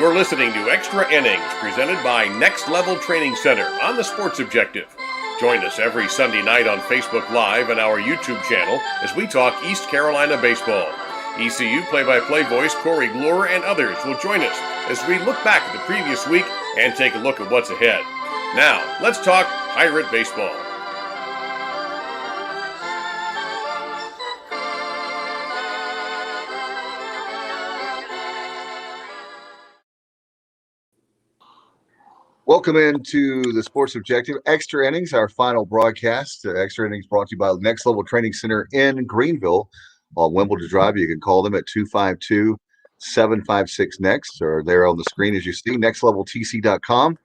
You're listening to Extra Innings, presented by Next Level Training Center on the Sports Objective. Join us every Sunday night on Facebook Live and our YouTube channel as we talk East Carolina baseball. ECU play-by-play voice Corey Glore and others will join us as we look back at the previous week and take a look at what's ahead. Now, let's talk Pirate baseball. Welcome into the Sports Objective Extra Innings, our final broadcast. Extra Innings brought to you by Next Level Training Center in Greenville on Wimbledon Drive. You can call them at 252-756-NEXT, or there on the screen as you see, nextleveltc.com.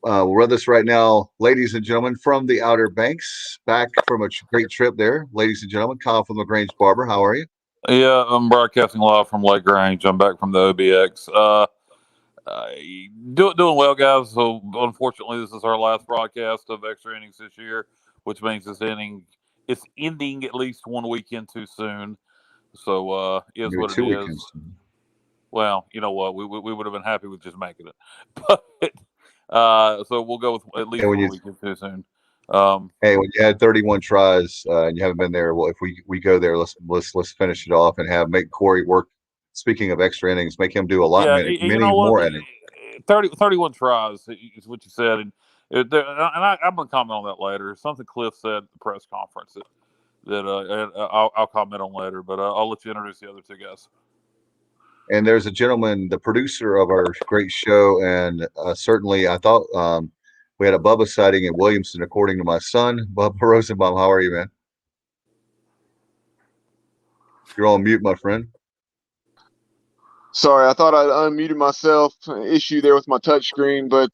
We'll run this right now, ladies and gentlemen, from the Outer Banks, back from a great trip there. Ladies and gentlemen, Kyle from LaGrange Barber, how are you? Yeah, I'm broadcasting live from LaGrange. I'm back from the OBX. Doing well, guys. So, unfortunately, this is our last broadcast of Extra Innings this year, which means it's ending at least 1 weekend too soon. So, is Maybe what 2 it weekends. is. Well, you know what? We would have been happy with just making it, but so we'll go with at least 1 weekend too soon. Hey, when you had 31 tries and you haven't been there, well, if we go there, let's finish it off and make Corey work. Speaking of extra innings, make him do a lot many more innings. 31 tries is what you said, and I'm going to comment on that later. Something Cliff said at the press conference that I'll comment on later, but I'll let you introduce the other two guys. And there's a gentleman, the producer of our great show, and certainly I thought we had a Bubba sighting in Williamson, according to my son, Bubba Rosenbaum. How are you, man? You're on mute, my friend. Sorry, I thought I unmuted myself. Issue there with my touchscreen, but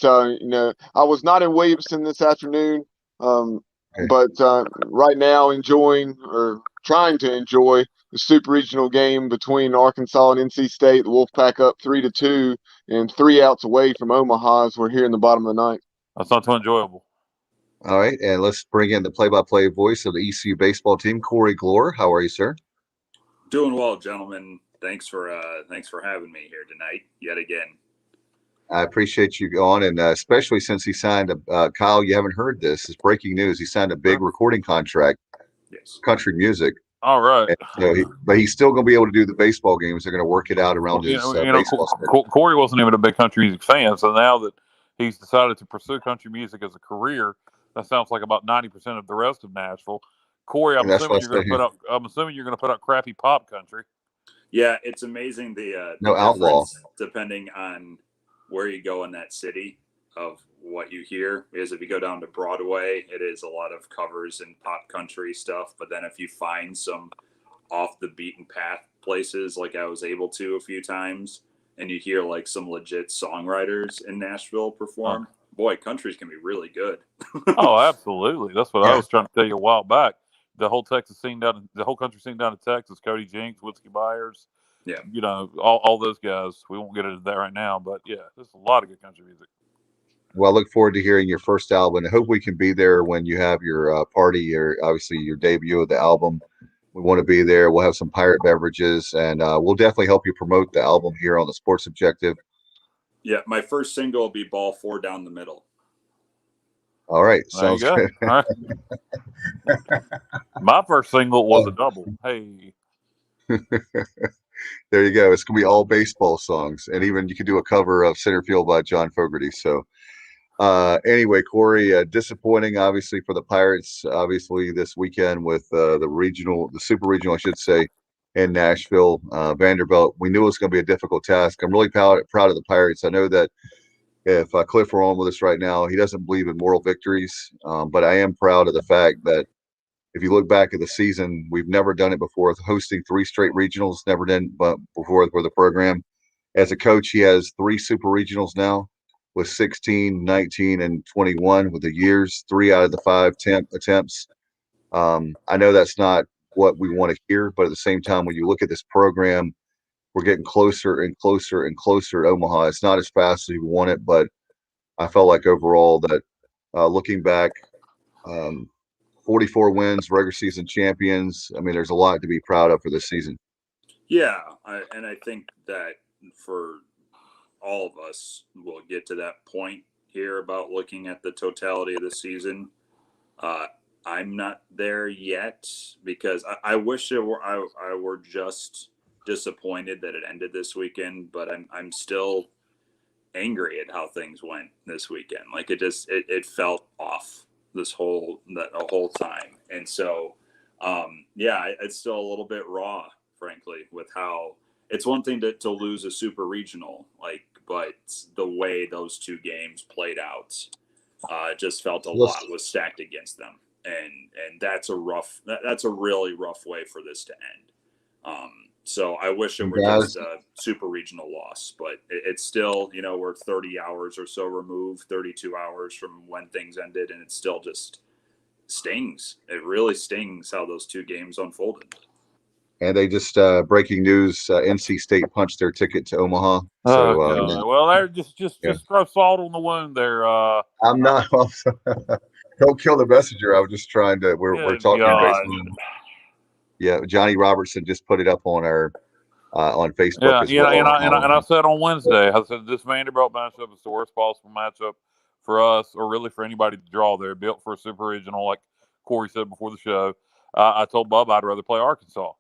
I was not in Williamson this afternoon. But right now, trying to enjoy the super regional game between Arkansas and NC State. The Wolfpack up 3-2 and 3 outs away from Omaha as we're here in the bottom of the ninth. That's not too enjoyable. All right, and let's bring in the play-by-play voice of the ECU baseball team, Corey Glore. How are you, sir? Doing well, gentlemen. Thanks for having me here tonight yet again. I appreciate you on, and especially since he signed Kyle, you haven't heard this. It's breaking news. He signed a big recording contract, yes, country music. All right. And, but he's still going to be able to do the baseball games. They're going to work it out around his baseball. Corey wasn't even a big country music fan, so now that he's decided to pursue country music as a career, that sounds like about 90% of the rest of Nashville. Corey, I'm assuming you're going to put out crappy pop country. Yeah, it's amazing the outlaw, depending on where you go in that city of what you hear. Because if you go down to Broadway, it is a lot of covers and pop country stuff. But then if you find some off the beaten path places, like I was able to a few times, and you hear like some legit songwriters in Nashville perform, boy, countries can be really good. Oh, absolutely. That's what I was trying to tell you a while back. The whole country scene down in Texas, Cody Jinks, Whiskey Byers, all those guys. We won't get into that right now, but yeah, there's a lot of good country music. Well, I look forward to hearing your first album. I hope we can be there when you have your party, or obviously your debut of the album. We want to be there. We'll have some pirate beverages, and we'll definitely help you promote the album here on the Sports Objective. Yeah, my first single will be Ball 4 Down the Middle. All right, sounds good. All right. My first single was a double. Hey. There you go. It's going to be all baseball songs, and even you could do a cover of Center Field by John Fogerty. So anyway, Corey, disappointing, obviously, for the Pirates, obviously, this weekend with the super regional, I should say, in Nashville. Vanderbilt, we knew it was going to be a difficult task. I'm really proud of the Pirates. I know that if Cliff were on with us right now, he doesn't believe in moral victories, but I am proud of the fact that if you look back at the season, we've never done it before, hosting 3 straight regionals, never done before for the program. As a coach, he has 3 super regionals now with 16, 19, and 21 with the years, 3 out of the 5 attempts. I know that's not what we want to hear, but at the same time, when you look at this program, we're getting closer and closer and closer to Omaha. It's not as fast as we want it, but I felt like overall that looking back, 44 wins, regular season champions. I mean, there's a lot to be proud of for this season. Yeah, and I think that for all of us will get to that point here about looking at the totality of the season. I'm not there yet because I wish I were just disappointed that it ended this weekend, but I'm still angry at how things went this weekend. Like it felt off the whole time. And so, it's still a little bit raw, frankly, with how it's one thing to lose a super regional, but the way those two games played out, just felt a lot was stacked against them. And that's a really rough way for this to end. So I wish it were just a super regional loss, but it's still, we're 30 hours or so removed, 32 hours from when things ended, and it still just stings. It really stings how those two games unfolded. And they just breaking news: NC State punched their ticket to Omaha. So, well, they're just throw salt on the wound there. I'm not. Don't kill the messenger. I was just trying to. We're talking baseball. Yeah, Johnny Robertson just put it up on our on Facebook as well. And I said on Wednesday, I said this Vanderbilt matchup is the worst possible matchup for us, or really for anybody to draw. They're built for a super regional, like Corey said before the show. I told Bub I'd rather play Arkansas.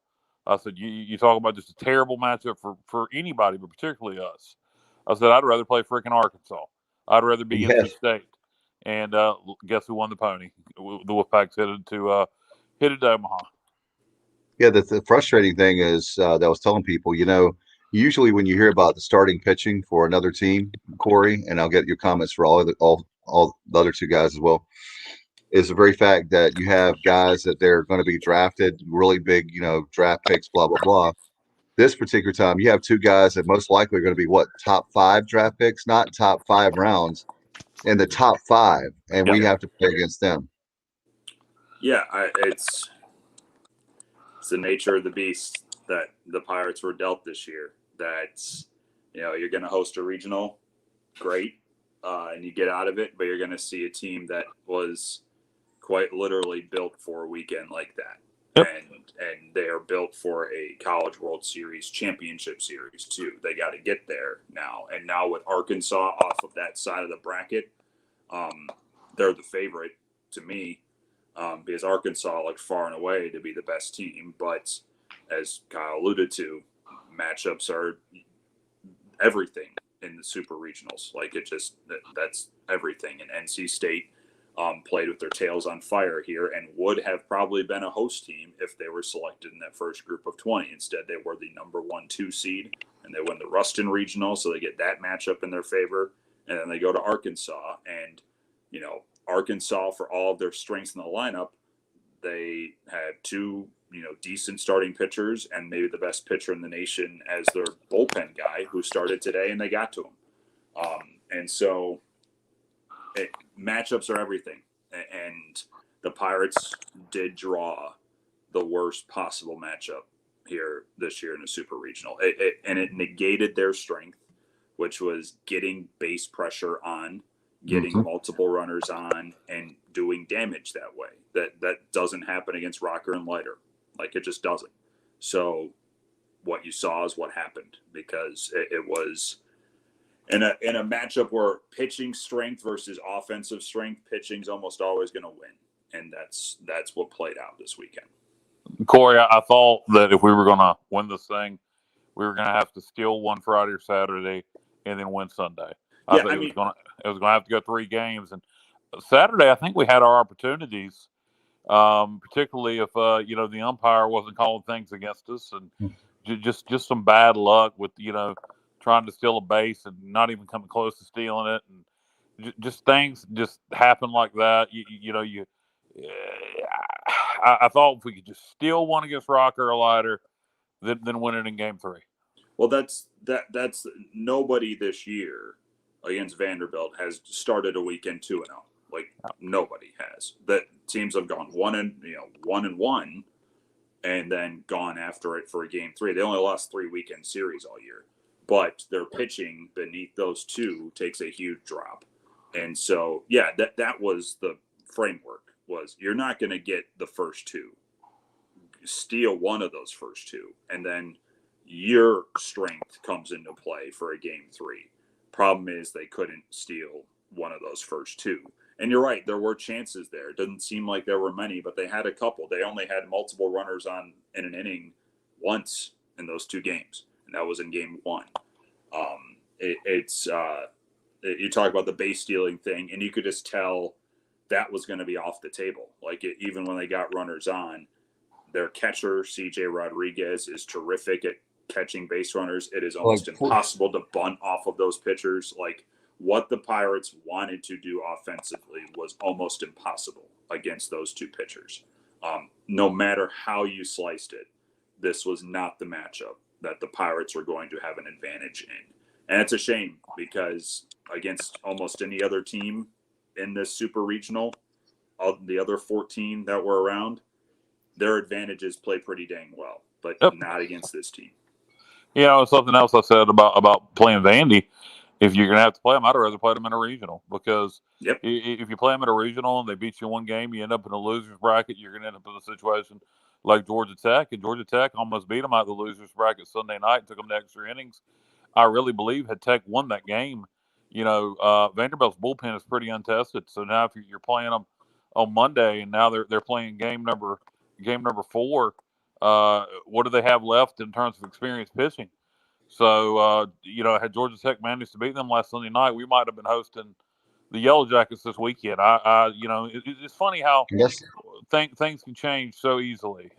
I said you talk about just a terrible matchup for anybody, but particularly us. I said I'd rather play freaking Arkansas. I'd rather be NC State. And guess who won the pony? The Wolfpack's headed to Omaha. Yeah, the frustrating thing is that I was telling people, usually when you hear about the starting pitching for another team, Corey, and I'll get your comments for all the other two guys as well, is the very fact that you have guys that they're going to be drafted, really big, draft picks, blah, blah, blah. This particular time, you have two guys that most likely are going to be top 5 draft picks, not top 5 rounds, in the top 5, and we have to play against them. Yeah, it's the nature of the beast that the Pirates were dealt this year. That's, you're going to host a regional, great, and you get out of it, but you're going to see a team that was quite literally built for a weekend like that. Yep. And they are built for a College World Series championship series too. They got to get there now. And now with Arkansas off of that side of the bracket, they're the favorite to me. Because Arkansas looked far and away to be the best team. But as Kyle alluded to, matchups are everything in the super regionals. That's everything. And NC State played with their tails on fire here and would have probably been a host team if they were selected in that first group of 20. Instead, they were the number 1-2 seed, and they win the Ruston Regional, so they get that matchup in their favor. And then they go to Arkansas, and, Arkansas, for all of their strengths in the lineup, they had 2, decent starting pitchers and maybe the best pitcher in the nation as their bullpen guy who started today, and they got to him. And so matchups are everything. And the Pirates did draw the worst possible matchup here this year in a super regional. And it negated their strength, which was getting base pressure on, getting multiple runners on, and doing damage that way. That doesn't happen against Rocker and Leiter. It just doesn't. So what you saw is what happened, because it was in a matchup where pitching strength versus offensive strength, pitching's almost always going to win. And that's what played out this weekend. Corey, I thought that if we were going to win this thing, we were going to have to steal one Friday or Saturday and then win Sunday. I think it was going to have to go 3 games. And Saturday, I think we had our opportunities, particularly if the umpire wasn't calling things against us, and just some bad luck with trying to steal a base and not even coming close to stealing it, and just things just happen like that. I thought if we could just steal one against Rocker or Leiter, then win it in Game 3. Well, that's nobody this year against Vanderbilt has started a weekend 2-0. Nobody has. That teams have gone 1-1, and then gone after it for a Game 3. They only lost 3 weekend series all year, but their pitching beneath those 2 takes a huge drop. And so, that was the framework. Was you're not going to get the first 2. Steal one of those first 2, and then your strength comes into play for a Game 3. Problem is they couldn't steal one of those first two. And you're right, there were chances there. It didn't seem like there were many, but they had a couple. They only had multiple runners on in an inning once in those two games, and that was in game one. You talk about the base stealing thing, and you could just tell that was going to be off the table. Even when they got runners on, their catcher, CJ Rodriguez, is terrific at catching base runners. It is almost impossible to bunt off of those pitchers. What the Pirates wanted to do offensively was almost impossible against those two pitchers. No matter how you sliced it, this was not the matchup that the Pirates were going to have an advantage in. And it's a shame because against almost any other team in this super regional, of the other 14 that were around, their advantages play pretty dang well, but not against this team. Something else I said about playing Vandy. If you're going to have to play them, I'd rather play them in a regional because if you play them in a regional and they beat you one game, you end up in a loser's bracket. You're going to end up in a situation like Georgia Tech, and Georgia Tech almost beat them out of the loser's bracket Sunday night and took them to extra innings. I really believe had Tech won that game, Vanderbilt's bullpen is pretty untested. So now if you're playing them on Monday and now they're playing game number 4, what do they have left in terms of experienced pitching? So, had Georgia Tech managed to beat them last Sunday night, we might have been hosting the Yellow Jackets this weekend. It's funny how things can change so easily.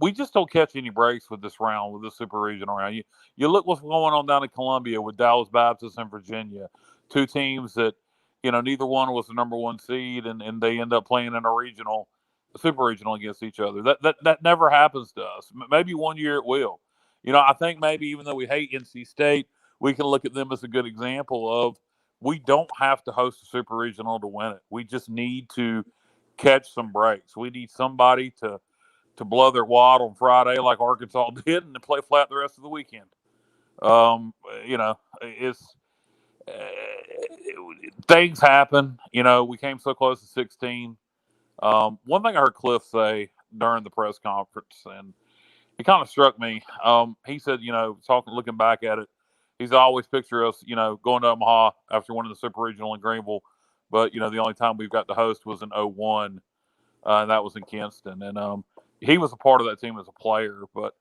We just don't catch any breaks with this round, with this super regional round. You look what's going on down in Columbia with Dallas Baptist and Virginia, two teams that, neither one was the number 1 seed, and they end up playing in a super regional against each other. That never happens to us. Maybe one year it will. I think maybe even though we hate NC State, we can look at them as a good example of we don't have to host a super regional to win it. We just need to catch some breaks. We need somebody to blow their wad on Friday like Arkansas did and to play flat the rest of the weekend. Things happen. We came so close to 16. One thing I heard Cliff say during the press conference, and it kind of struck me. He said, looking back at it, he's always picture us, going to Omaha after winning the Super Regional in Greenville. But, the only time we've got to host was in 2001, and that was in Kinston. And he was a part of that team as a player. But,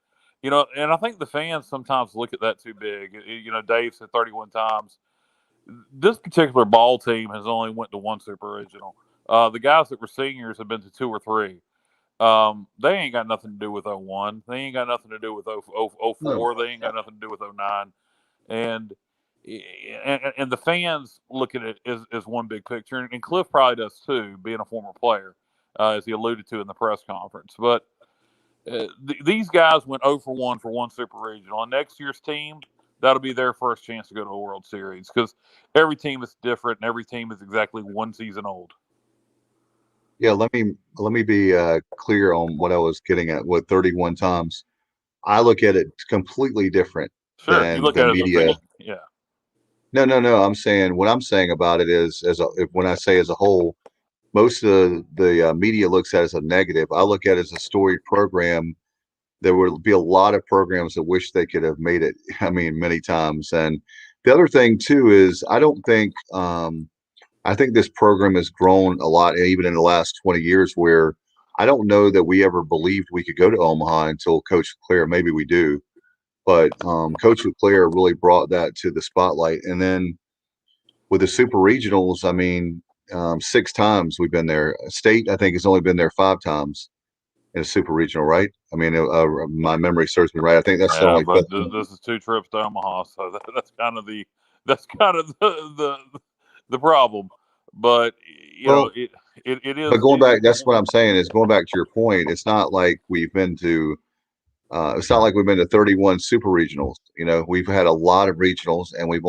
and I think the fans sometimes look at that too big. Dave said 31 times. This particular ball team has only went to one Super Regional. The guys that were seniors have been to 2 or 3. They ain't got nothing to do with 01. They ain't got nothing to do with 04. No. They ain't got nothing to do with 09. And the fans look at it as one big picture. And Cliff probably does too, being a former player, as he alluded to in the press conference. But these guys went 0 for 1 for one Super Regional. And next year's team, that'll be their first chance to go to a World Series because every team is different and every team is exactly one season old. Yeah, let me be clear on what I was getting at with 31 times. I look at it completely different than the media. Yeah. No. I'm saying what I'm saying about it is when I say as a whole, most of the media looks at it as a negative. I look at it as a storied program. There will be a lot of programs that wish they could have made it. I mean, many times. And the other thing too is I think this program has grown a lot, even in the last 20 years, where I don't know that we ever believed we could go to Omaha until Coach Leclerc. Maybe we do, but Coach Leclerc really brought that to the spotlight. And then with the Super Regionals, 6 times we've been there. State, I think, has only been there 5 times in a Super Regional, right? My memory serves me right. I think that's only. But this is 2 trips to Omaha, so that's kind of the problem. But it is. But going back, that's what I'm saying is going back to your point. It's not like we've been to. It's not like we've been to 31 Super Regionals. We've had a lot of regionals, and we've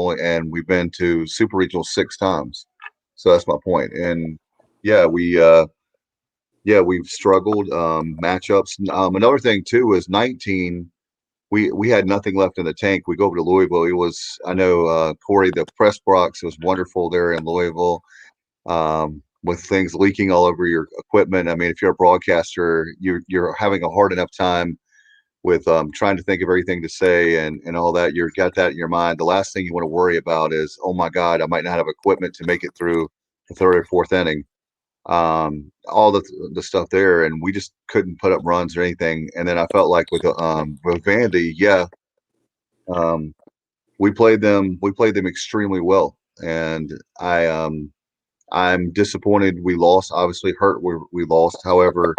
been to Super Regionals 6 times. So that's my point. And we've struggled matchups. Another thing too is 19. We had nothing left in the tank. We go over to Louisville. It was, I know, Corey, the press box was wonderful there in Louisville, with things leaking all over your equipment. If you're a broadcaster, you're having a hard enough time with trying to think of everything to say and all that. You've got that in your mind. The last thing you want to worry about is, oh my God, I might not have equipment to make it through the third or fourth inning. All the stuff there, and we just couldn't put up runs or anything. And then I felt like with Vandy, we played them extremely well, and I'm disappointed we lost. Obviously hurt we lost. However,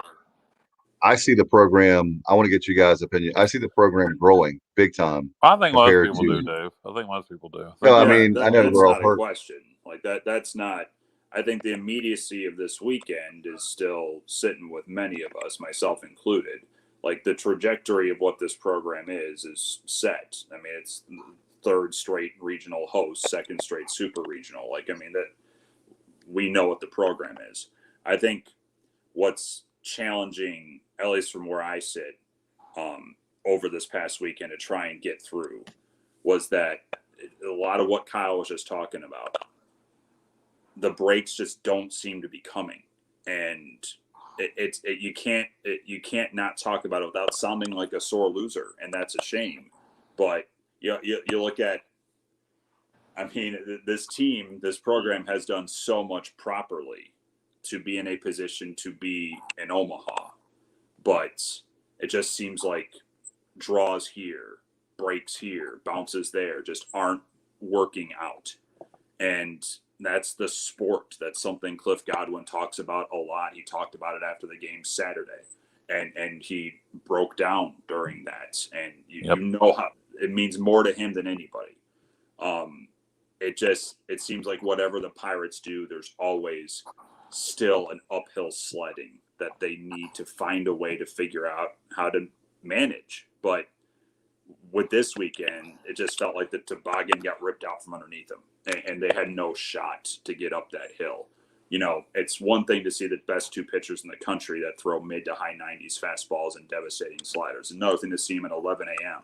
I see the program. I want to get you guys' opinion. I see the program growing big time. I think most compared people to, do, Dave. I think most people do. No, I Yeah, mean, I know that's we're all not a hurt. question. Like that's not. I think the immediacy of this weekend is still sitting with many of us, myself included. Like the trajectory of what this program is set. I mean, it's third straight regional host, second straight super regional. Like, I mean, that we know what the program is. I think what's challenging, at least from where I sit, over this past weekend to try and get through, was that a lot of what Kyle was just talking about, the breaks just don't seem to be coming, and you can't not talk about it without sounding like a sore loser, and that's a shame. But you look at, I mean, this program has done so much properly to be in a position to be in Omaha, but it just seems like draws here, breaks here, bounces there just aren't working out. And that's the sport. That's something Cliff Godwin talks about a lot. He talked about it after the game Saturday, and he broke down during that. And you know how it means more to him than anybody. It seems like whatever the Pirates do, there's always still an uphill sledding that they need to find a way to figure out how to manage. But with this weekend, it just felt like the toboggan got ripped out from underneath them, and they had no shot to get up that hill. You know, it's one thing to see the best two pitchers in the country that throw mid to high 90s fastballs and devastating sliders. Another thing to see them at 11 a.m.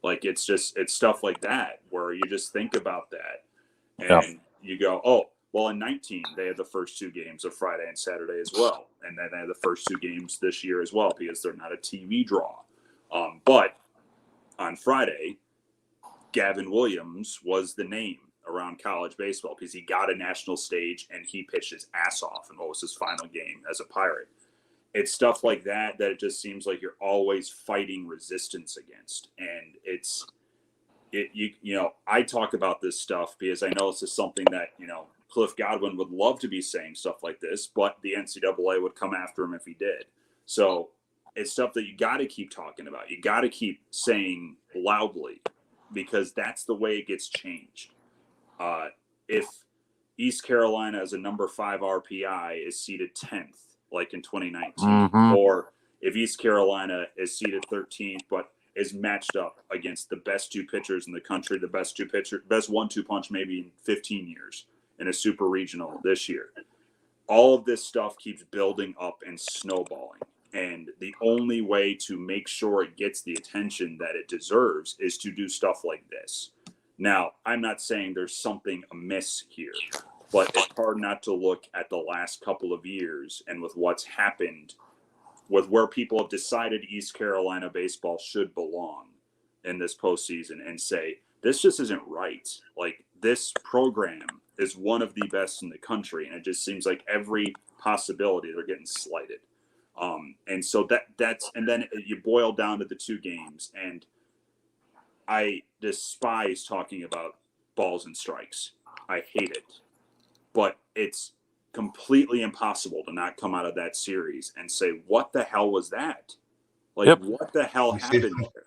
Like, it's stuff like that where you just think about that and you go, oh, well, in 19, they had the first two games of Friday and Saturday as well. And then they had the first two games this year as well because they're not a TV draw. But on Friday, Gavin Williams was the name around college baseball because he got a national stage and he pitched his ass off in what was his final game as a Pirate. It's stuff like that it just seems like you're always fighting resistance against. And I talk about this stuff because I know this is something that, Cliff Godwin would love to be saying stuff like this, but the NCAA would come after him if he did. So it's stuff that you got to keep talking about. You got to keep saying loudly because that's the way it gets changed. If East Carolina as a number 5 RPI is seeded 10th, like in 2019, or if East Carolina is seeded 13th, but is matched up against the best two pitchers in the country, the best 1-2 punch maybe in 15 years in a super regional this year. All of this stuff keeps building up and snowballing. And the only way to make sure it gets the attention that it deserves is to do stuff like this. Now, I'm not saying there's something amiss here, but it's hard not to look at the last couple of years and with what's happened with where people have decided East Carolina baseball should belong in this postseason and say, this just isn't right. Like, this program is one of the best in the country. And it just seems like every possibility they're getting slighted. And so and then you boil down to the two games, and I despise talking about balls and strikes. I hate it, but it's completely impossible to not come out of that series and say, what the hell was that? Like, what the hell happened there?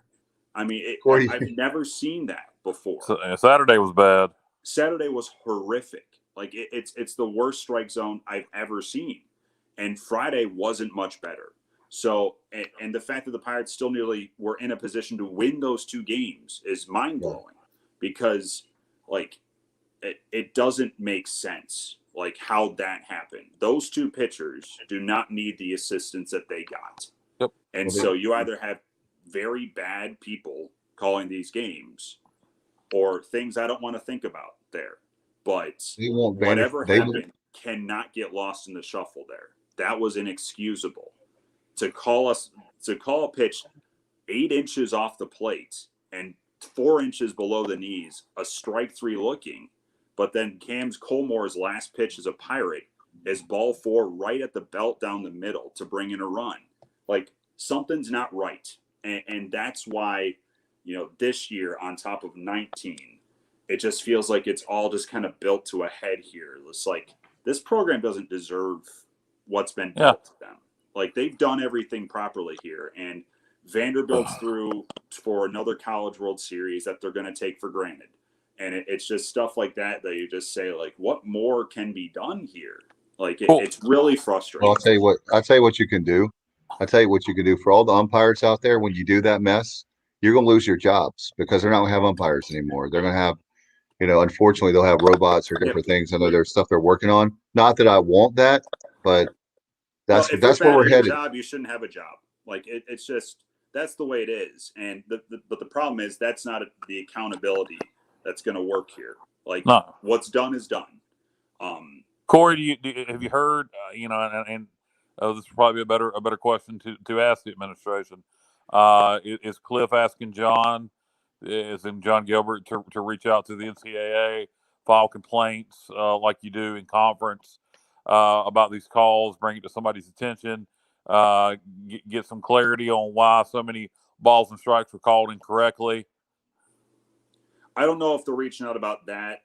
I mean, I've never seen that before. Saturday was bad. Saturday was horrific. Like, it's the worst strike zone I've ever seen. And Friday wasn't much better. So, and the fact that the Pirates still nearly were in a position to win those two games is mind-blowing because, like, it doesn't make sense, like, how that happened. Those two pitchers do not need the assistance that they got. Yep. And so you either have very bad people calling these games or things I don't want to think about there. But whatever happened cannot get lost in the shuffle there. That was inexcusable. To call a pitch 8 inches off the plate and 4 inches below the knees, a strike 3 looking. But then Cam's Colmore's last pitch as a Pirate is ball 4 right at the belt down the middle to bring in a run. Like, something's not right. And that's why, this year on top of 19, it just feels like it's all just kind of built to a head here. It's like, this program doesn't deserve what's been built to them. Like, they've done everything properly here. And Vanderbilt's through for another College World Series that they're going to take for granted. And it's just stuff like that you just say, like, what more can be done here? Like, it's really frustrating. Well, I'll tell you what you can do. For all the umpires out there, when you do that mess, you're going to lose your jobs because they're not going to have umpires anymore. They're going to have, unfortunately, they'll have robots or different things. I know there's stuff they're working on. Not that I want that, but that's where we're headed. Job, you shouldn't have a job. Like, it's just, that's the way it is. And but the problem is that's not the accountability that's going to work here. Like, what's done is done. Corey, have you heard? And this is probably a better question to ask the administration. Is Cliff asking John Gilbert to reach out to the NCAA, file complaints like you do in conference about these calls, bring it to somebody's attention, get some clarity on why so many balls and strikes were called incorrectly? I don't know if they're reaching out about that.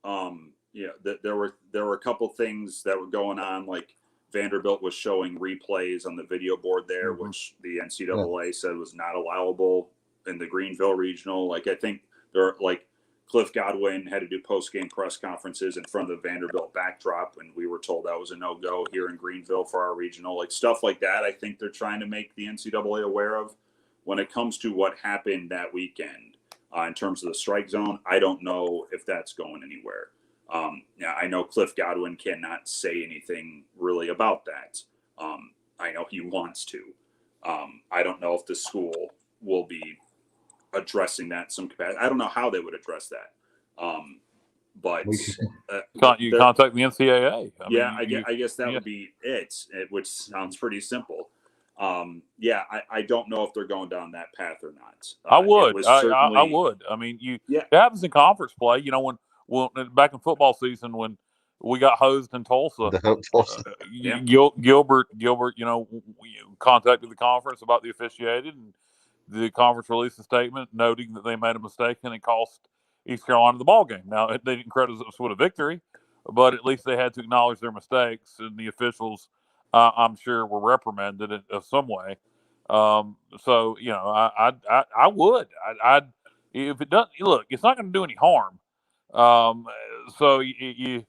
There were a couple things that were going on, like Vanderbilt was showing replays on the video board there, which the NCAA said was not allowable in the Greenville regional. Like, I think Cliff Godwin had to do post-game press conferences in front of the Vanderbilt backdrop, and we were told that was a no-go here in Greenville for our regional. Like, stuff like that, I think they're trying to make the NCAA aware of. When it comes to what happened that weekend in terms of the strike zone, I don't know if that's going anywhere. I know Cliff Godwin cannot say anything really about that. I know he wants to. I don't know if the school will be addressing that in some capacity. I don't know how they would address that. But you contact the NCAA. I guess that would be it, which sounds pretty simple. I don't know if they're going down that path or not. I would. I would. I mean, it happens in conference play. When back in football season when we got hosed in Tulsa, Gilbert, contacted the conference about the officiated, and the conference released a statement noting that they made a mistake and it cost East Carolina the ball game. Now, they didn't credit us with a victory, but at least they had to acknowledge their mistakes, and the officials, I'm sure, were reprimanded in some way. I would. If it doesn't, look, it's not going to do any harm. So you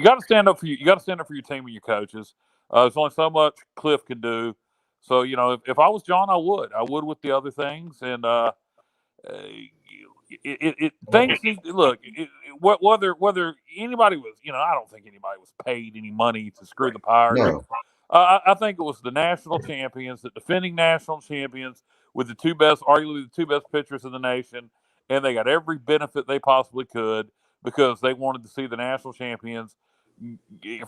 got to stand up for your team and your coaches. There's only so much Cliff can do. So if I was John, I would with the other things, and whether anybody was, I don't think anybody was paid any money to screw the Pirates. No. I think it was the national champions, the defending national champions, with arguably the two best pitchers in the nation, and they got every benefit they possibly could because they wanted to see the national champions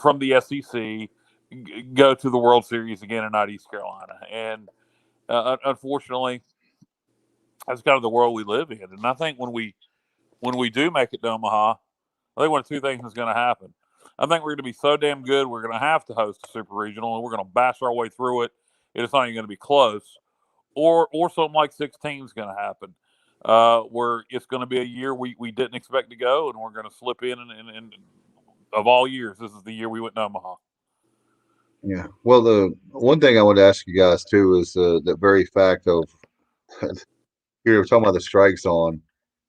from the SEC go to the World Series again and not East Carolina. And unfortunately, that's kind of the world we live in. And I think when we do make it to Omaha, I think one of two things is going to happen. I think we're going to be so damn good, we're going to have to host a super regional, and we're going to bash our way through it. It's not even going to be close. Or something like 16 is going to happen, where it's going to be a year we didn't expect to go, and we're going to slip in. And of all years, this is the year we went to Omaha. Yeah. Well, the one thing I want to ask you guys too is the very fact of you're talking about the strike zone,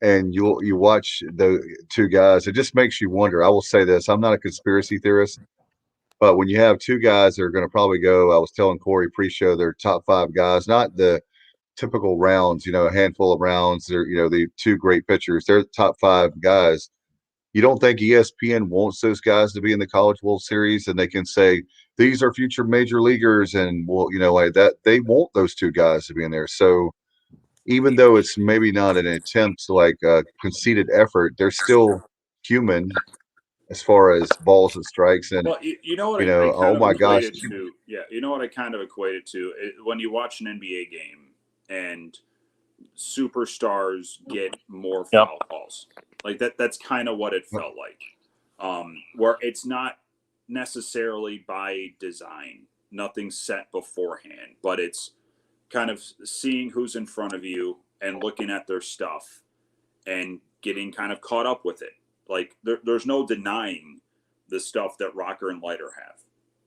and you watch the two guys. It just makes you wonder. I will say this: I'm not a conspiracy theorist, but when you have two guys that are going to probably go, I was telling Corey pre-show, they're top 5 guys, not the typical rounds. A handful of rounds. They're the two great pitchers. They're the top 5 guys. You don't think ESPN wants those guys to be in the College World Series, and they can say these are future major leaguers, and like that, they want those two guys to be in there. So even though it's maybe not an attempt like a conceited effort, they're still human as far as balls and strikes. And well, oh my gosh, you know what I kind of equate it to when you watch an NBA game and superstars get more foul calls. Like that's kind of what it felt like. Where it's not necessarily by design, nothing set beforehand, but it's kind of seeing who's in front of you and looking at their stuff and getting kind of caught up with it. Like there's no denying the stuff that Rocker and Leiter have.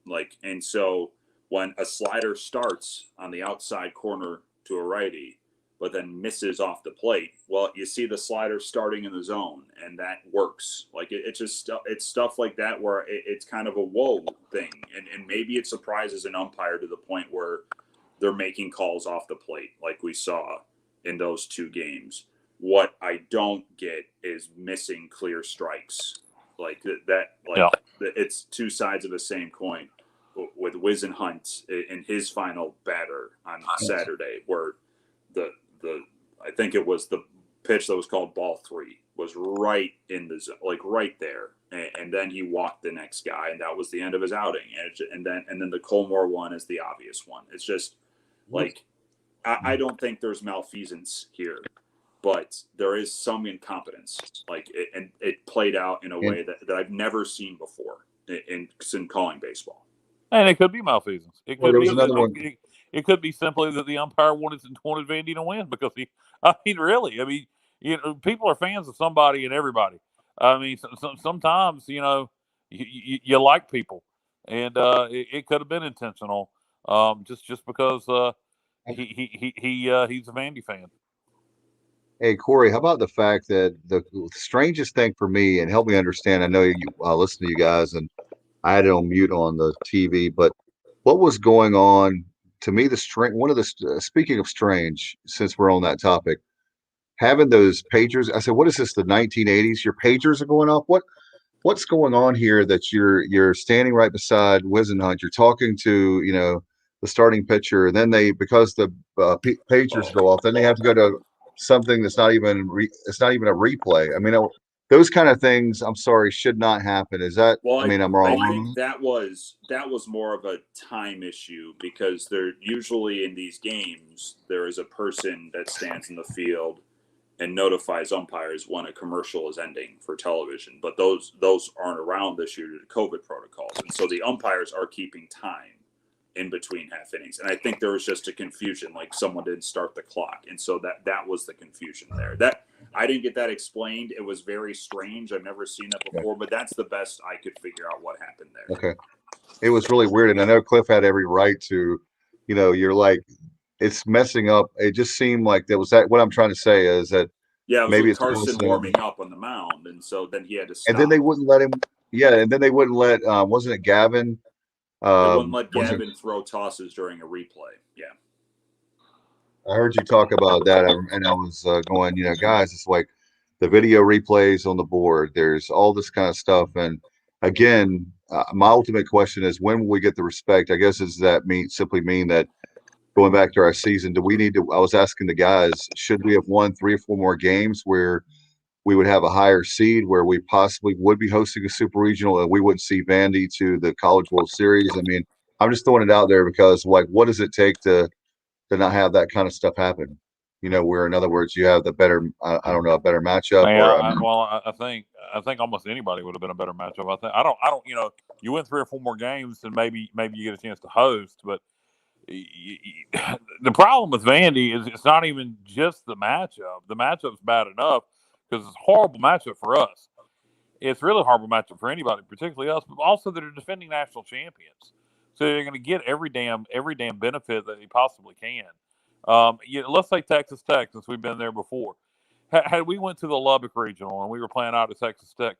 Like, and so when a slider starts on the outside corner to a righty, but then misses off the plate, well, you see the slider starting in the zone, and that works. Like it's just it's stuff like that where it's kind of a whoa thing, and maybe it surprises an umpire to the point where they're making calls off the plate, like we saw in those 2 games. What I don't get is missing clear strikes, like that. Like it's 2 sides of the same coin. With Whisenhunt in his final batter on Saturday, where the I think it was the pitch that was called ball 3 was right in the zone, like right there, and then he walked the next guy, and that was the end of his outing. And then the Colmore one is the obvious one. It's just like I don't think there's malfeasance here, but there is some incompetence. Like it played out in a way that I've never seen before in calling baseball. And it could be malfeasance. It could be another one. It could be simply that the umpire wanted Vandy to win because really, people are fans of somebody and everybody. I mean, sometimes you like people, and it could have been intentional, just because he's a Vandy fan. Hey, Corey, how about the fact that the strangest thing for me, and help me understand, I know you listen to you guys, and I had it on mute on the TV, but what was going on? To me, speaking of strange, since we're on that topic, having those pagers, I said, what is this, the 1980s? Your pagers are going off? What's going on here that you're standing right beside Whisenhunt, you're talking to, the starting pitcher, and then because the pagers go off, then they have to go to something that's not even it's not even a replay. I mean, those kind of things, I'm sorry, should not happen. Is that? Well, I'm wrong. I think that was more of a time issue, because they're usually in these games there is a person that stands in the field and notifies umpires when a commercial is ending for television. But those aren't around this year due to COVID protocols, and so the umpires are keeping time in between half innings. And I think there was just a confusion, like someone didn't start the clock, and so that was the confusion there. That I didn't get that explained. It was very strange. I've never seen that before, but that's the best I could figure out what happened there. Okay. It was really weird. And I know Cliff had every right to, you're like, it's messing up. It just seemed like there was that. What I'm trying to say is that it was maybe it's Carson warming up on the mound, and so then he had to stop. And then they wouldn't let him. Yeah, and then they wouldn't let. Wasn't it Gavin? They wouldn't let Gavin throw tosses during a replay. Yeah. I heard you talk about that, and I was going, guys, it's like the video replays on the board. There's all this kind of stuff, and again, my ultimate question is, when will we get the respect? I guess does that simply mean that going back to our season, do we need to? I was asking the guys, should we have won 3 or 4 more games where we would have a higher seed, where we possibly would be hosting a super regional, and we wouldn't see Vandy to the College World Series? I mean, I'm just throwing it out there because, like, what does it take to not have that kind of stuff happen? Where, in other words, you have the better, I don't know, a better matchup. I think almost anybody would have been a better matchup. I don't. You win 3 or 4 more games, and maybe you get a chance to host. But the problem with Vandy is it's not even just the matchup. The matchup's bad enough because it's a horrible matchup for us. It's really a horrible matchup for anybody, particularly us. But also, they're defending national champions, so they're going to get every damn benefit that they possibly can. Let's say Texas Tech, since we've been there before. Had we went to the Lubbock Regional and we were playing out at Texas Tech,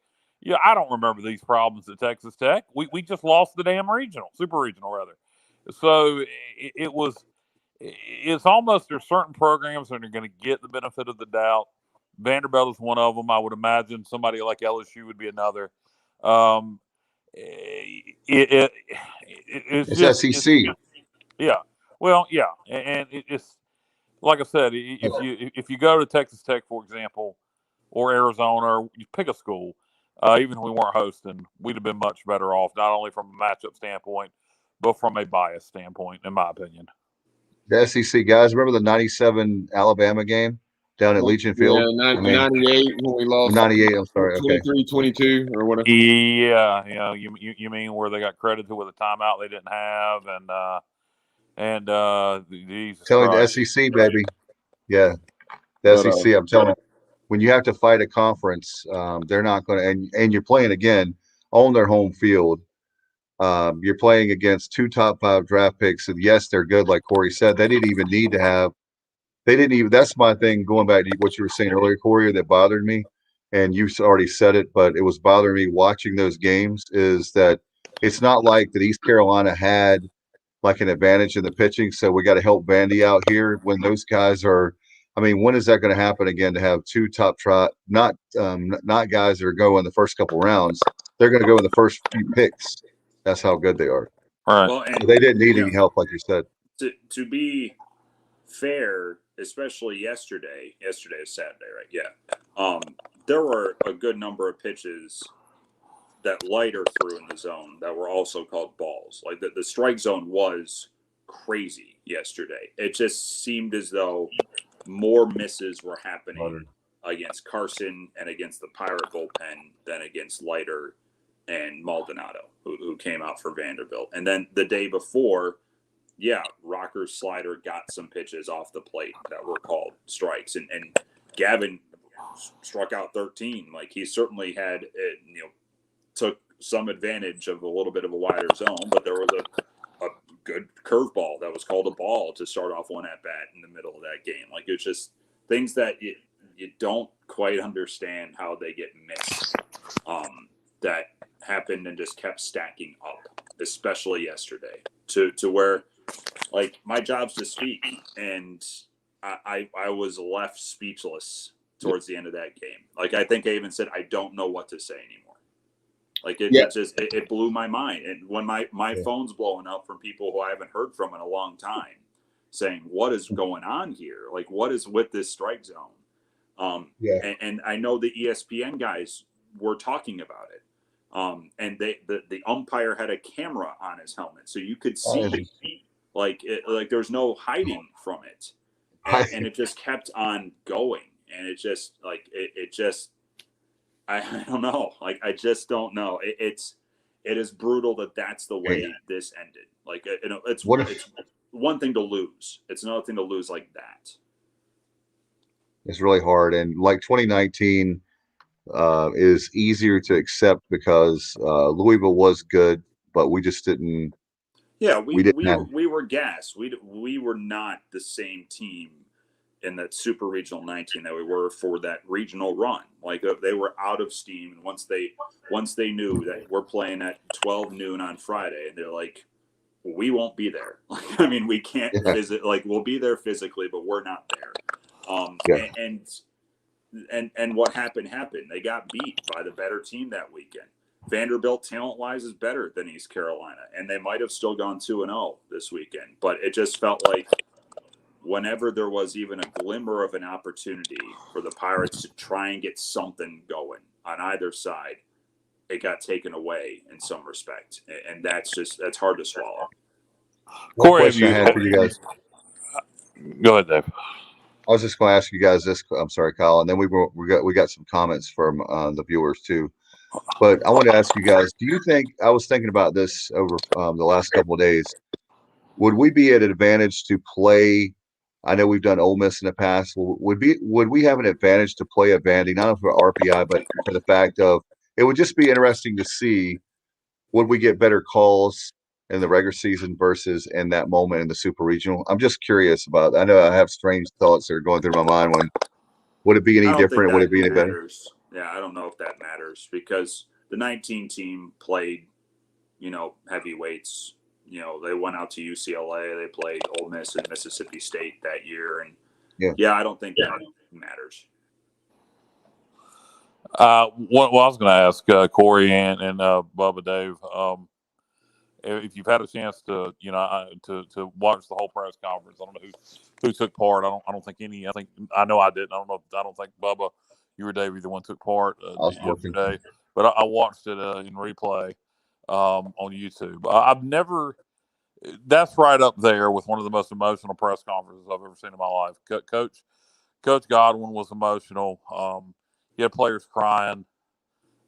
I don't remember these problems at Texas Tech. We just lost the damn super regional rather. So it's almost, there's certain programs that are going to get the benefit of the doubt. Vanderbilt is one of them. I would imagine somebody like LSU would be another. It's just SEC. Yeah. Well, yeah, and it's like I said, if you go to Texas Tech, for example, or Arizona, or you pick a school, even if we weren't hosting, we'd have been much better off, not only from a matchup standpoint, but from a bias standpoint, in my opinion. The SEC guys, remember the '97 Alabama game down at Legion Field? Yeah, 98 when we lost. '98. I'm sorry. Okay. 23-22 or whatever. Yeah, you mean where they got credited with a timeout they didn't have, and Jesus Telling Christ. the SEC, baby. Yeah, the SEC. I'm telling you, when you have to fight a conference, they're not going to. And you're playing again on their home field. You're playing against 2 top 5 draft picks, and yes, they're good. Like Corey said, they didn't even need to have. They didn't even. That's my thing. Going back to what you were saying earlier, Corey, that bothered me, and you already said it, but it was bothering me watching those games. Is that it's not like that East Carolina had like an advantage in the pitching, so we got to help Vandy out here when those guys are. I mean, when is that going to happen again? To have 2 top not guys that are going the first couple rounds. They're going to go in the first few picks. That's how good they are. Right. Well, and, so they didn't need any help, like you said. To be fair, especially yesterday is Saturday, right? Yeah. There were a good number of pitches that Leiter threw in the zone that were also called balls. Like the strike zone was crazy yesterday. It just seemed as though more misses were happening against Carson and against the Pirate bullpen than against Leiter and Maldonado, who came out for Vanderbilt. And then the day before, Rocker's slider got some pitches off the plate that were called strikes. And Gavin struck out 13. Like he certainly had, took some advantage of a little bit of a wider zone, but there was a good curveball that was called a ball to start off one at bat in the middle of that game. Like it's just things that you don't quite understand how they get missed. That happened and just kept stacking up, especially yesterday, to where like my job's to speak, and I was left speechless towards the end of that game. Like I think I even said I don't know what to say anymore. Like it blew my mind. And when my phone's blowing up from people who I haven't heard from in a long time saying, what is going on here? Like, what is with this strike zone? And I know the ESPN guys were talking about it. And the umpire had a camera on his helmet. So you could see like there's no hiding from it. And it just kept on going. And it just like, it just, I don't know. Like, I just don't know. It is brutal that that's the way this ended. Like, it's one thing to lose. It's another thing to lose like that. It's really hard. And like 2019 is easier to accept because Louisville was good, but we just didn't. Yeah, we were gassed. We were not the same team in that Super Regional 19 that we were for that regional run. Like they were out of steam, and once they knew that we're playing at 12 noon on Friday, and they're like, we won't be there. Like, I mean, we can't visit. Like, we'll be there physically, but we're not there. And what happened. They got beat by the better team that weekend. Vanderbilt, talent-wise, is better than East Carolina, and they might have still gone 2-0 this weekend. But it just felt like whenever there was even a glimmer of an opportunity for the Pirates to try and get something going on either side, it got taken away in some respect. And that's hard to swallow. Corey, question I had for you guys. Go ahead, Dave. I was just going to ask you guys this. I'm sorry, Kyle. And then we got some comments from the viewers too. But I want to ask you guys, do you think, I was thinking about this over the last couple of days, would we be at an advantage to play? I know we've done Ole Miss in the past. Would we have an advantage to play at Vandy, not for RPI, but for the fact of it would just be interesting to see, would we get better calls in the regular season versus in that moment in the Super Regional? I'm just curious about that. I know I have strange thoughts that are going through my mind. Would it be any different? Would it be any better? Yeah, I don't know if that matters because the 19 team played, heavyweights. They went out to UCLA. They played Ole Miss and Mississippi State that year. And I don't think that matters. What I was going to ask Corey and Bubba Dave, if you've had a chance to, to watch the whole press conference, I don't know who took part. I don't think any. I know I didn't. I don't think Bubba, you or Dave, either one took part yesterday. But I watched it in replay on YouTube. I've never. That's right up there with one of the most emotional press conferences I've ever seen in my life. Coach Godwin was emotional. He had players crying.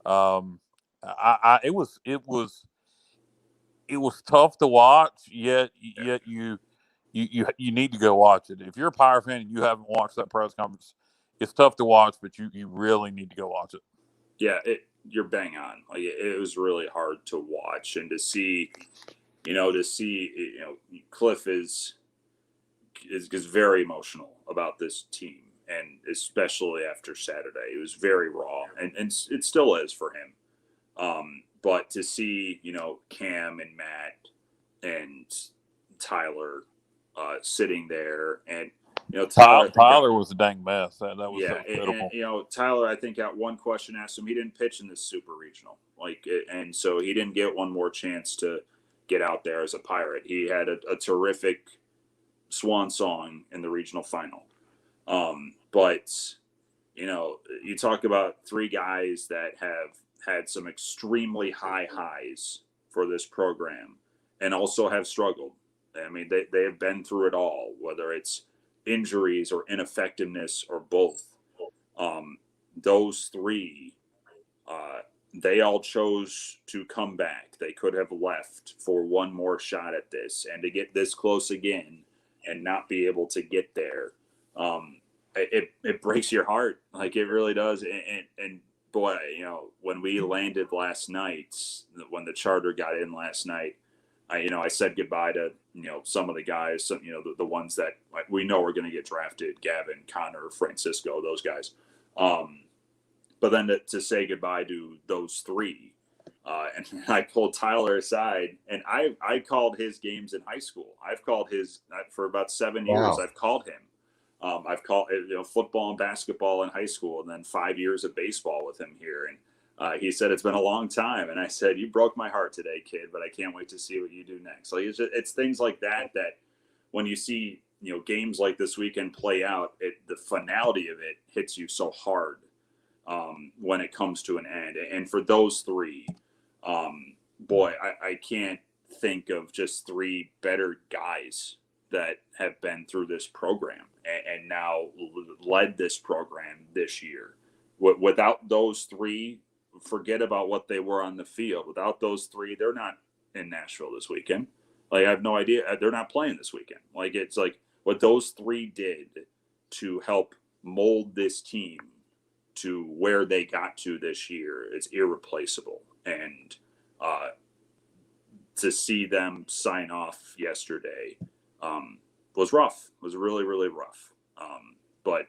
It was tough to watch. Yet you need to go watch it. If you're a Pirate fan and you haven't watched that press conference, it's tough to watch, but you really need to go watch it. Yeah, you're bang on. Like it was really hard to watch and to see. Cliff is very emotional about this team, and especially after Saturday, it was very raw, and it still is for him. But to see, Cam and Matt and Tyler sitting there, and Tyler was a dang mess. That was so pitiful. And, Tyler, I think got one question asked him. He didn't pitch in this super regional, and so he didn't get one more chance to get out there as a Pirate. He had a terrific swan song in the regional final. But you talk about three guys that have had some extremely high highs for this program and also have struggled. I mean, they have been through it all, whether it's injuries or ineffectiveness or both. Those three, they all chose to come back. They could have left for one more shot at this, and to get this close again and not be able to get there. It breaks your heart. Like it really does. And boy, when we landed last night, when the charter got in last night, I said goodbye to, some of the guys, the ones that we know are going to get drafted, Gavin, Connor, Francisco, those guys. But then to say goodbye to those three, and I pulled Tyler aside, and I called his games in high school. I've called his for about 7 years. Wow. I've called him. I've called football and basketball in high school, and then 5 years of baseball with him here. And he said it's been a long time, and I said you broke my heart today, kid. But I can't wait to see what you do next. Like it's things like that when you see games like this weekend play out, the finality of it hits you so hard when it comes to an end. And for those three, boy, I can't think of just three better guys that have been through this program and now led this program this year. Without those three, forget about what they were on the field. Without those three, they're not in Nashville this weekend. Like, I have no idea. They're not playing this weekend. Like, it's like what those three did to help mold this team to where they got to this year is irreplaceable. And to see them sign off yesterday was rough. It was really, really rough. But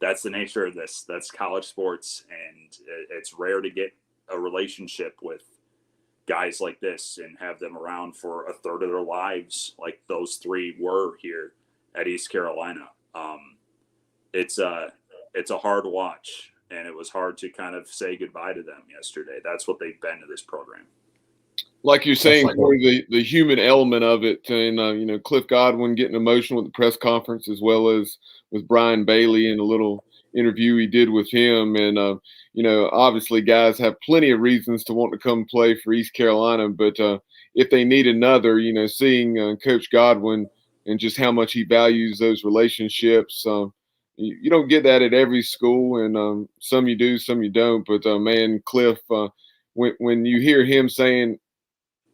that's the nature of this. That's college sports, and it's rare to get a relationship with guys like this and have them around for a third of their lives, like those three were here at East Carolina. It's a hard watch, and it was hard to kind of say goodbye to them yesterday. That's what they've been to this program. Like you're saying, Corey, the human element of it, and Cliff Godwin getting emotional at the press conference, as well as with Brian Bailey in a little interview he did with him. And obviously guys have plenty of reasons to want to come play for East Carolina, but if they need another, seeing Coach Godwin and just how much he values those relationships, you don't get that at every school, and some you do, some you don't. But man, Cliff, when you hear him saying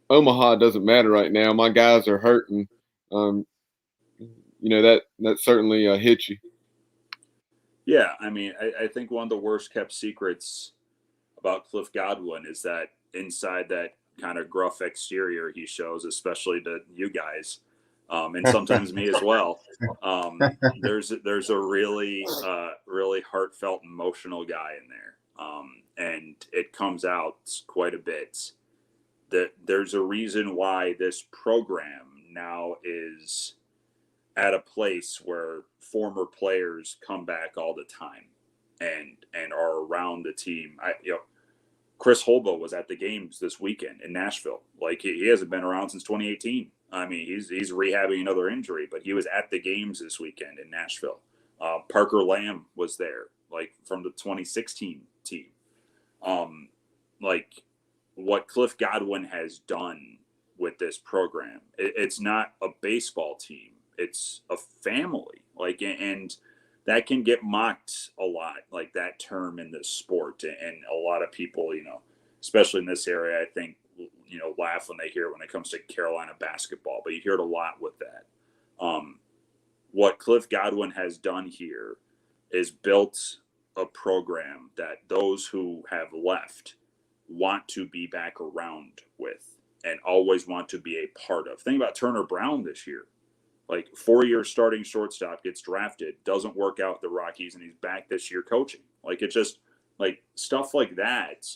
Omaha doesn't matter right now, my guys are hurting, that certainly hits you. Yeah, I mean, I think one of the worst kept secrets about Cliff Godwin is that inside that kind of gruff exterior he shows, especially to you guys, and sometimes me as well. There's a really really heartfelt, emotional guy in there, and it comes out quite a bit. That there's a reason why this program now is at a place where former players come back all the time and are around the team. Chris Holba was at the games this weekend in Nashville. Like he hasn't been around since 2018. I mean, he's rehabbing another injury, but he was at the games this weekend in Nashville. Parker Lamb was there, like from the 2016 team. Like what Cliff Godwin has done with this program. It's not a baseball team. It's a family. Like, and that can get mocked a lot, like that term in this sport. And a lot of people, you know, especially in this area, I think, you know, laugh when they hear it when it comes to Carolina basketball, but you hear it a lot with that. What Cliff Godwin has done here is built a program that those who have left want to be back around with and always want to be a part of. Think about Turner Brown this year. Like, 4-year starting shortstop, gets drafted, doesn't work out with the Rockies, and he's back this year coaching. Like, it just, like, stuff like that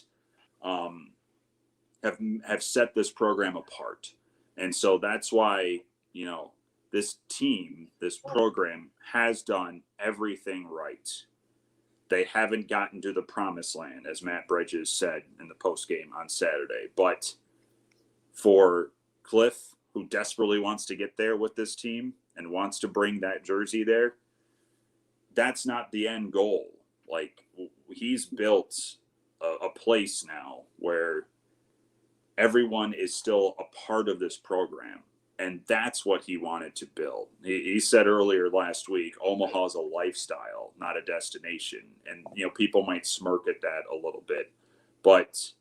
have set this program apart. And so that's why, you know, this team, this program has done everything right. They haven't gotten to the promised land, as Matt Bridges said in the postgame on Saturday. But for Cliff, who desperately wants to get there with this team and wants to bring that jersey there, that's not the end goal. Like, he's built a place now where everyone is still a part of this program. And that's what he wanted to build. He said earlier last week, Omaha is a lifestyle, not a destination. And, you know, people might smirk at that a little bit. But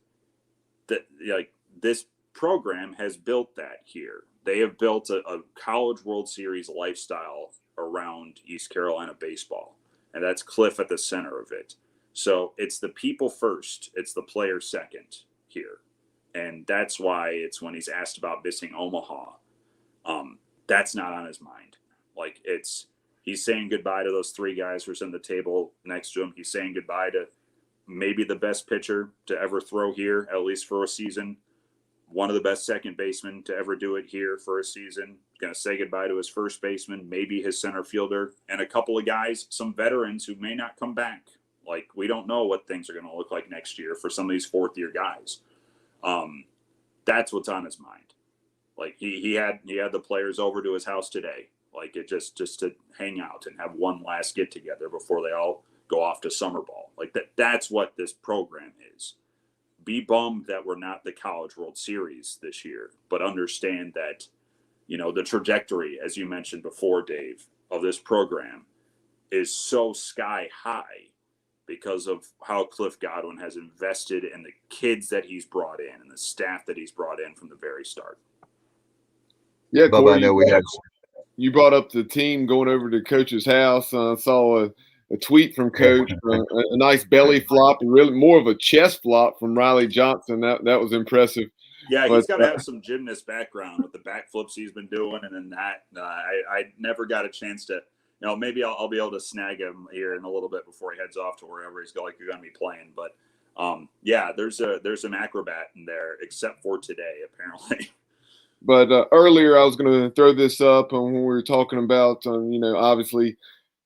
this program has built that here. They have built a College World Series lifestyle around East Carolina baseball. And that's Cliff at the center of it. So it's the people first. It's the player second here. And that's why it's when he's asked about missing Omaha, that's not on his mind. Like, he's saying goodbye to those 3 guys who are sitting at the table next to him. He's saying goodbye to maybe the best pitcher to ever throw here, at least for a season. One of the best second basemen to ever do it here for a season. Going to say goodbye to his first baseman, maybe his center fielder, and a couple of guys, some veterans who may not come back. Like, we don't know what things are going to look like next year for some of these 4th-year guys. That's what's on his mind. Like, he had the players over to his house today, like, it just to hang out and have one last get together before they all go off to summer ball. Like, that's what this program is. Be bummed that we're not the College World Series this year, but understand that, you know, the trajectory, as you mentioned before, Dave, of this program is so sky high because of how Cliff Godwin has invested in the kids that he's brought in and the staff that he's brought in from the very start. Yeah, Bubba, Corey, I know we had. you brought up the team going over to Coach's house. I saw a tweet from Coach, a nice belly flop, and really more of a chest flop from Riley Johnson. That was impressive. Yeah, he's got to have some gymnast background with the backflips he's been doing, and then that. I never got a chance to. You know, maybe I'll be able to snag him here in a little bit before he heads off to wherever he's going to be playing. But yeah, there's an acrobat in there, except for today, apparently. But earlier, I was going to throw this up when we were talking about, you know, obviously,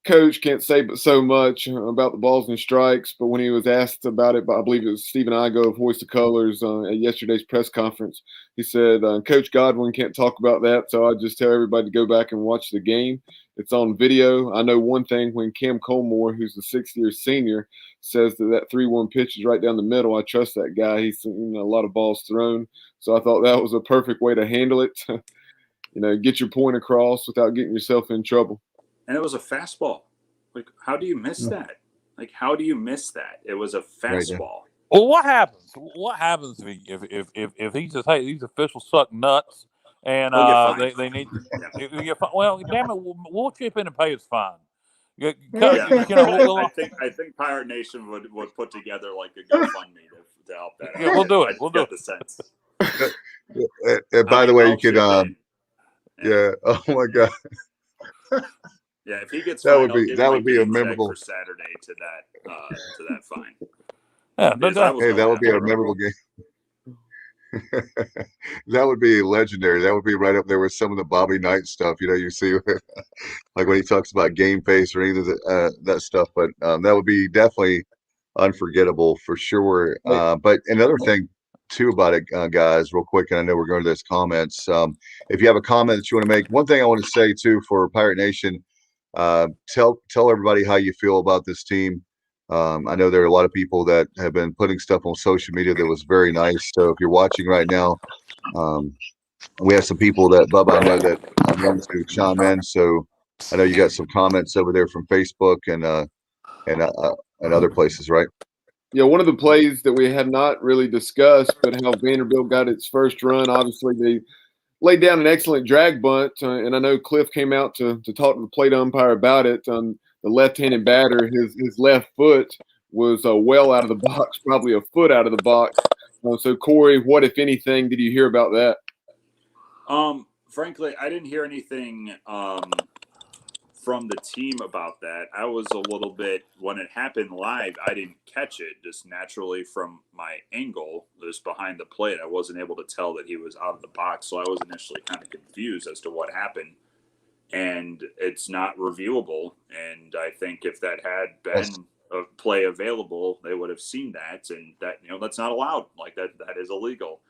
Coach can't say but so much about the balls and strikes. But when he was asked about it, I believe it was Stephen Igo of Hoist the Colors at yesterday's press conference, he said, Coach Godwin can't talk about that. So I just tell everybody to go back and watch the game. It's on video. I know one thing, when Cam Colmore, who's the 6th-year senior, says that 3-1 pitch is right down the middle, I trust that guy. He's seen a lot of balls thrown. So I thought that was a perfect way to handle it. You know, get your point across without getting yourself in trouble. And it was a fastball. Like, how do you miss that? Like, how do you miss that? It was a fastball. Well, what happens? What happens if he says, "Hey, these officials suck nuts," and they need? Yeah. Well, damn it, we'll chip in and pay his fine. I think Pirate Nation would put together like a GoFundMe to help that. Yeah, we'll do it. We'll do it. The sense. By the way, you could. Yeah. Oh my God. Yeah, if he gets that fined, would be a memorable for Saturday to that fine. Yeah, that would be a memorable game. That would be legendary. That would be right up there with some of the Bobby Knight stuff. You know, you see, like when he talks about game face or either that stuff. But that would be definitely unforgettable for sure. But another thing too about it, guys, real quick, and I know we're going to those comments. If you have a comment that you want to make, one thing I want to say too for Pirate Nation, tell everybody how you feel about this team. I know there are a lot of people that have been putting stuff on social media that was very nice. So if you're watching right now, We have some people that, Bubba, I know that want to chime in. So I know you got some comments over there from Facebook and other places, right? Yeah, one of the plays that we have not really discussed, but how Vanderbilt got its first run. Obviously, they laid down an excellent drag bunt, and I know Cliff came out to talk to the plate umpire about it. The left-handed batter, his left foot was well out of the box, probably a foot out of the box. So, Corey, what, if anything, did you hear about that? Frankly, I didn't hear anything from the team about that. I was a little bit, when it happened live, I didn't catch it just naturally from my angle, just behind the plate. I wasn't able to tell that he was out of the box, so I was initially kind of confused as to what happened. And it's not reviewable. And I think if that had been a play available, they would have seen that, and that, that's not allowed. Like that is illegal.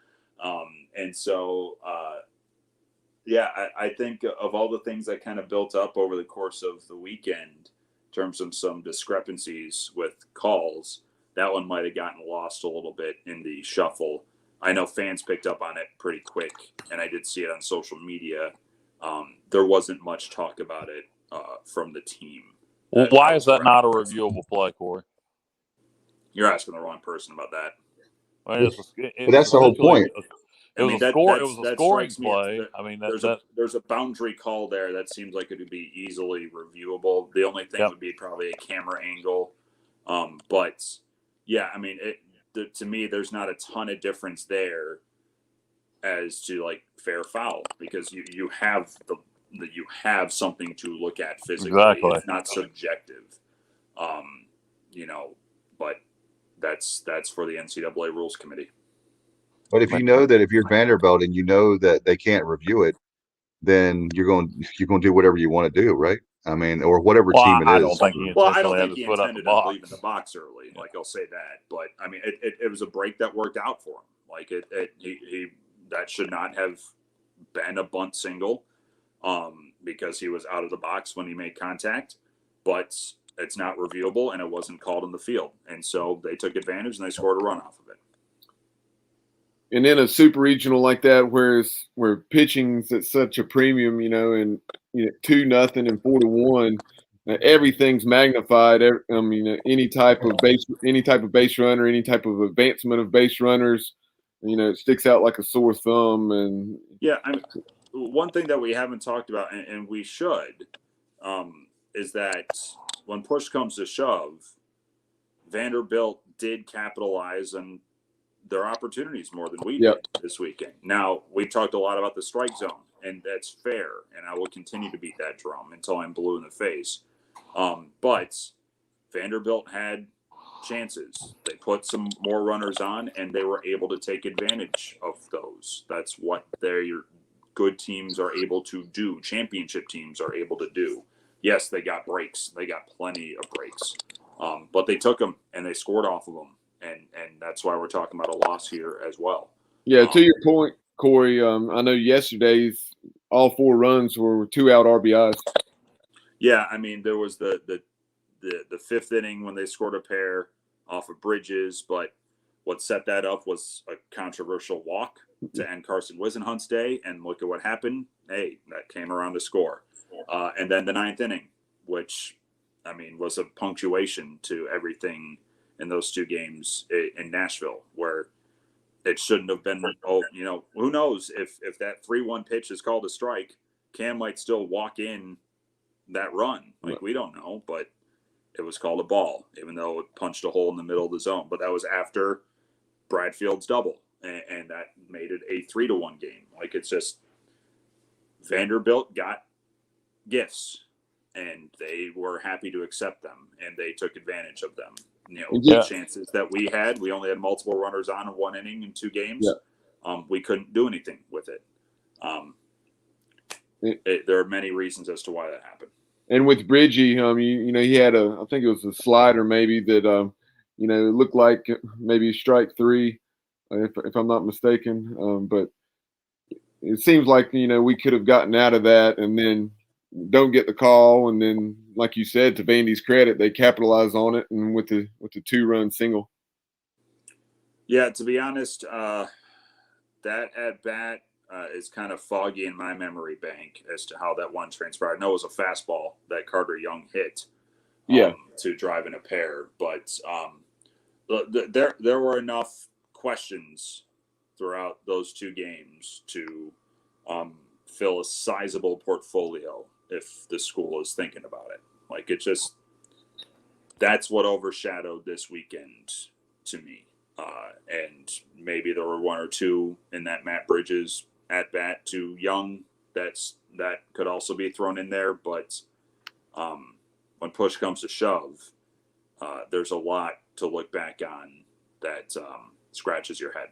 And so, yeah, I think of all the things that kind of built up over the course of the weekend in terms of some discrepancies with calls, that one might have gotten lost a little bit in the shuffle. I know fans picked up on it pretty quick, and I did see it on social media. There wasn't much talk about it from the team. Well, why is that not a reviewable play, Corey? You're asking the wrong person about that. Well, but that's the whole point. It was a scoring play. There's a boundary call there that seems like it would be easily reviewable. The only thing would be probably a camera angle. But yeah, I mean, to me, there's not a ton of difference there as to like fair foul, because you have you have something to look at physically. Exactly. It's not subjective. But that's for the NCAA Rules Committee. But if you know that if you're Vanderbilt and you know that they can't review it, then you're going to do whatever you want to do, right? I mean, or whatever team it is. I don't think he intended to leave in the box early. Like, I'll say that. But I mean, it was a break that worked out for him. Like he that should not have been a bunt single, because he was out of the box when he made contact. But it's not reviewable, and it wasn't called in the field, and so they took advantage and they scored a run off of it. And in a super regional like that, where pitching's at such a premium, and 2-0 and 4-1, everything's magnified. I mean, any type of base runner, any type of advancement of base runners, it sticks out like a sore thumb. And yeah, one thing that we haven't talked about, and we should, is that when push comes to shove, Vanderbilt did capitalize on their opportunities more than we did this weekend. Now, we've talked a lot about the strike zone, and that's fair, and I will continue to beat that drum until I'm blue in the face. But Vanderbilt had chances. They put some more runners on, and they were able to take advantage of those. That's what their good teams are able to do. Championship teams are able to do. Yes, they got breaks. They got plenty of breaks. But they took them, and they scored off of them. And that's why we're talking about a loss here as well. Yeah, to your point, Corey, I know yesterday's all 4 runs were 2-out RBIs. Yeah, I mean, there was the 5th inning when they scored a pair off of Bridges, but what set that up was a controversial walk to end Carson Wisenhunt's day, and look at what happened. Hey, that came around to score. And then the 9th inning, which, I mean, was a punctuation to everything in those 2 games in Nashville, where it shouldn't have been. Who knows if that 3-1 pitch is called a strike, Cam might still walk in that run. Like, we don't know, but it was called a ball, even though it punched a hole in the middle of the zone. But that was after Bradfield's double, and that made it a 3-1 game. Like, it's just Vanderbilt got gifts, and they were happy to accept them, and they took advantage of them. The chances that we had, we only had multiple runners on in 1 inning in 2 games. Yeah. We couldn't do anything with it. There are many reasons as to why that happened. And with Bridgie, he had I think it was a slider maybe that, it looked like maybe strike 3, if I'm not mistaken. But it seems like, we could have gotten out of that and then don't get the call, and then, like you said, to Vandy's credit, they capitalize on it, and with the 2-run single. Yeah, to be honest, that at bat, is kind of foggy in my memory bank as to how that one transpired. I know it was a fastball that Carter Young hit to drive in a pair, but there were enough questions throughout those two games to fill a sizable portfolio if the school is thinking about it. Like, it just, that's what overshadowed this weekend to me. And maybe there were one or two in that Matt Bridges at bat too young that could also be thrown in there. But when push comes to shove, there's a lot to look back on that scratches your head.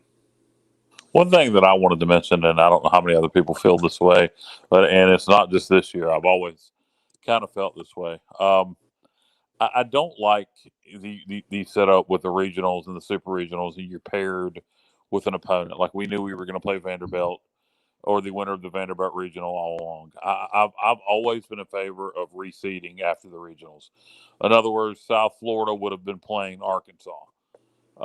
One thing that I wanted to mention, and I don't know how many other people feel this way, and it's not just this year. I've always kind of felt this way. I don't like the setup with the regionals and the super regionals, and you're paired with an opponent. Like, we knew we were going to play Vanderbilt or the winner of the Vanderbilt regional all along. I've always been in favor of reseeding after the regionals. In other words, South Florida would have been playing Arkansas. We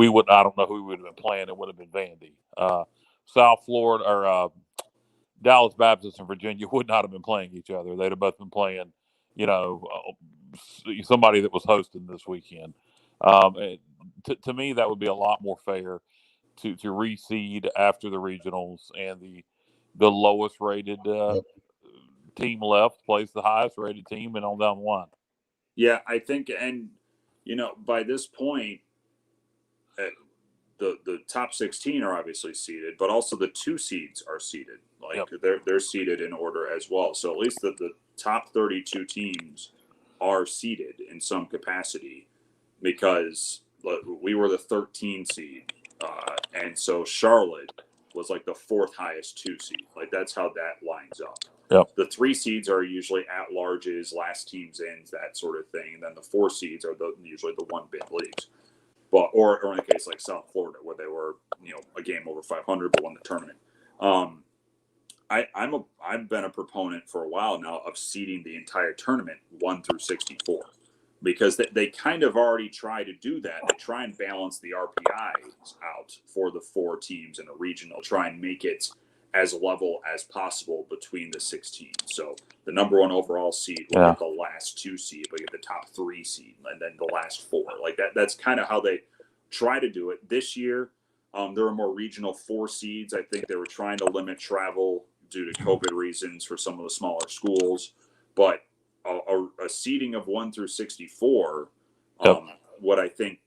would, I don't know who we would have been playing. It would have been Vandy. South Florida or Dallas Baptist and Virginia would not have been playing each other. They'd have both been playing, somebody that was hosting this weekend. To me, that would be a lot more fair to reseed after the regionals, and the lowest rated team left plays the highest rated team and on down the line. Yeah, I think, and by this point, the top 16 are obviously seeded, but also the 2 seeds are seeded. Like, they're seeded in order as well. So at least the top 32 teams are seeded in some capacity, because we were the 13 seed, and so Charlotte was like the 4th highest 2 seed. Like, that's how that lines up. Yep. The 3 seeds are usually at larges, last teams in, that sort of thing, and then the 4 seeds are usually the 1-bid leagues. But or in a case like South Florida, where they were a game over 500 but won the tournament. I've been a proponent for a while now of seeding the entire tournament 1 through 64, because they kind of already try to do that. They try and balance the RPIs out for the 4 teams in a regional, try and make it as level as possible between the 16. So the number 1 overall seed will get the last 2 seed, but get the top 3 seed, and then the last 4. Like that. That's kind of how they try to do it. This year, there were more regional 4 seeds. I think they were trying to limit travel due to COVID reasons for some of the smaller schools. But a seeding of 1 through 64, what I think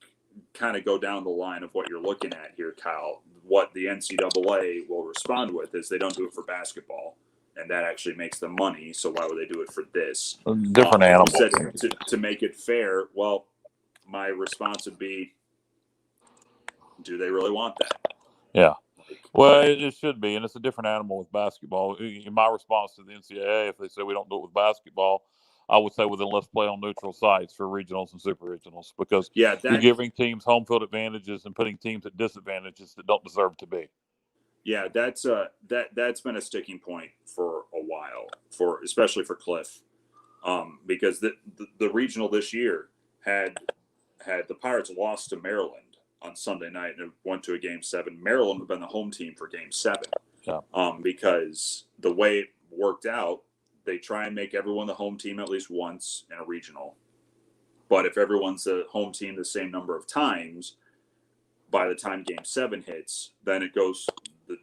kind of go down the line of what you're looking at here, Kyle, what the NCAA will respond with is they don't do it for basketball, and that actually makes them money. So why would they do it for this? Different animal. To make it fair, well, my response would be, do they really want that? Yeah. Well, it should be, and it's a different animal with basketball. In my response to the NCAA, if they say we don't do it with basketball, I would say, well, then let's play on neutral sites for regionals and super regionals, because you're giving teams home field advantages and putting teams at disadvantages that don't deserve to be. Yeah, that's been a sticking point for a while, especially for Cliff, because the regional this year had the Pirates lost to Maryland on Sunday night and went to a Game 7. Maryland would have been the home team for Game 7, because the way it worked out, they try and make everyone the home team at least once in a regional. But if everyone's the home team the same number of times, by the time Game 7 hits, then it goes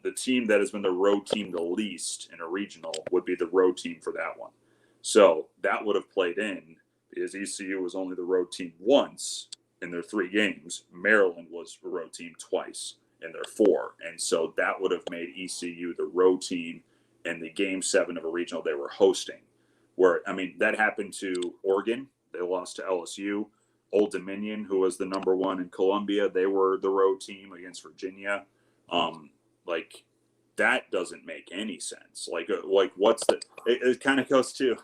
the team that has been the road team the least in a regional would be the road team for that one. So that would have played in, because ECU was only the road team once in their 3 games. Maryland was the road team twice in their 4. And so that would have made ECU the road team in the Game 7 of a regional they were hosting. Where, I mean, that happened to Oregon. They lost to LSU. Old Dominion, who was the number 1 in Columbia, they were the road team against Virginia. Like, that doesn't make any sense. Like what's it kind of goes to,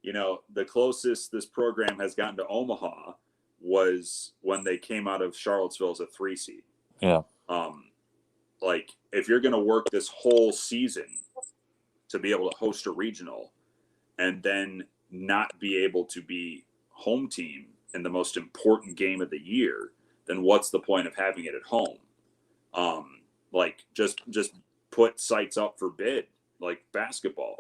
the closest this program has gotten to Omaha was when they came out of Charlottesville as a 3 seed. Yeah. Like, if you're going to work this whole season to be able to host a regional and then not be able to be home team in the most important game of the year, then what's the point of having it at home? like just put sites up for bid like basketball.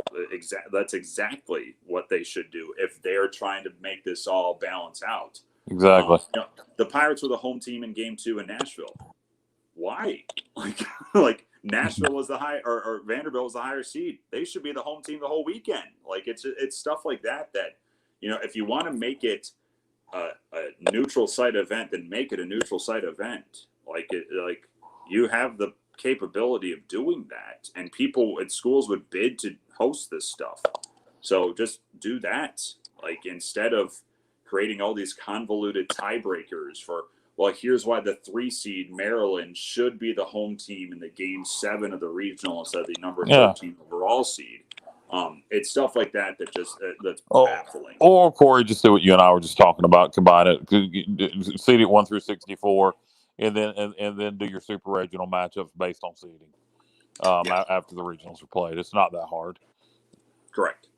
That's exactly what they should do if they're trying to make this all balance out. Exactly. The Pirates were the home team in Game 2 in Nashville. Why? Like Nashville was the high, or Vanderbilt was the higher seed. They should be the home team the whole weekend. Like it's stuff like that if you want to make it a neutral site event, then make it a neutral site event. Like you have the capability of doing that, and people at schools would bid to host this stuff. So just do that. Like instead of creating all these convoluted tiebreakers for, well, here's why the 3 seed Maryland should be the home team in the Game 7 of the regional instead of the number 13 overall seed. It's stuff like that that's baffling. Or Corey, just do what you and I were just talking about. Combine it, seed it 1 through 64, and then do your super regional matchups based on seeding. After the regionals are played, it's not that hard. Correct.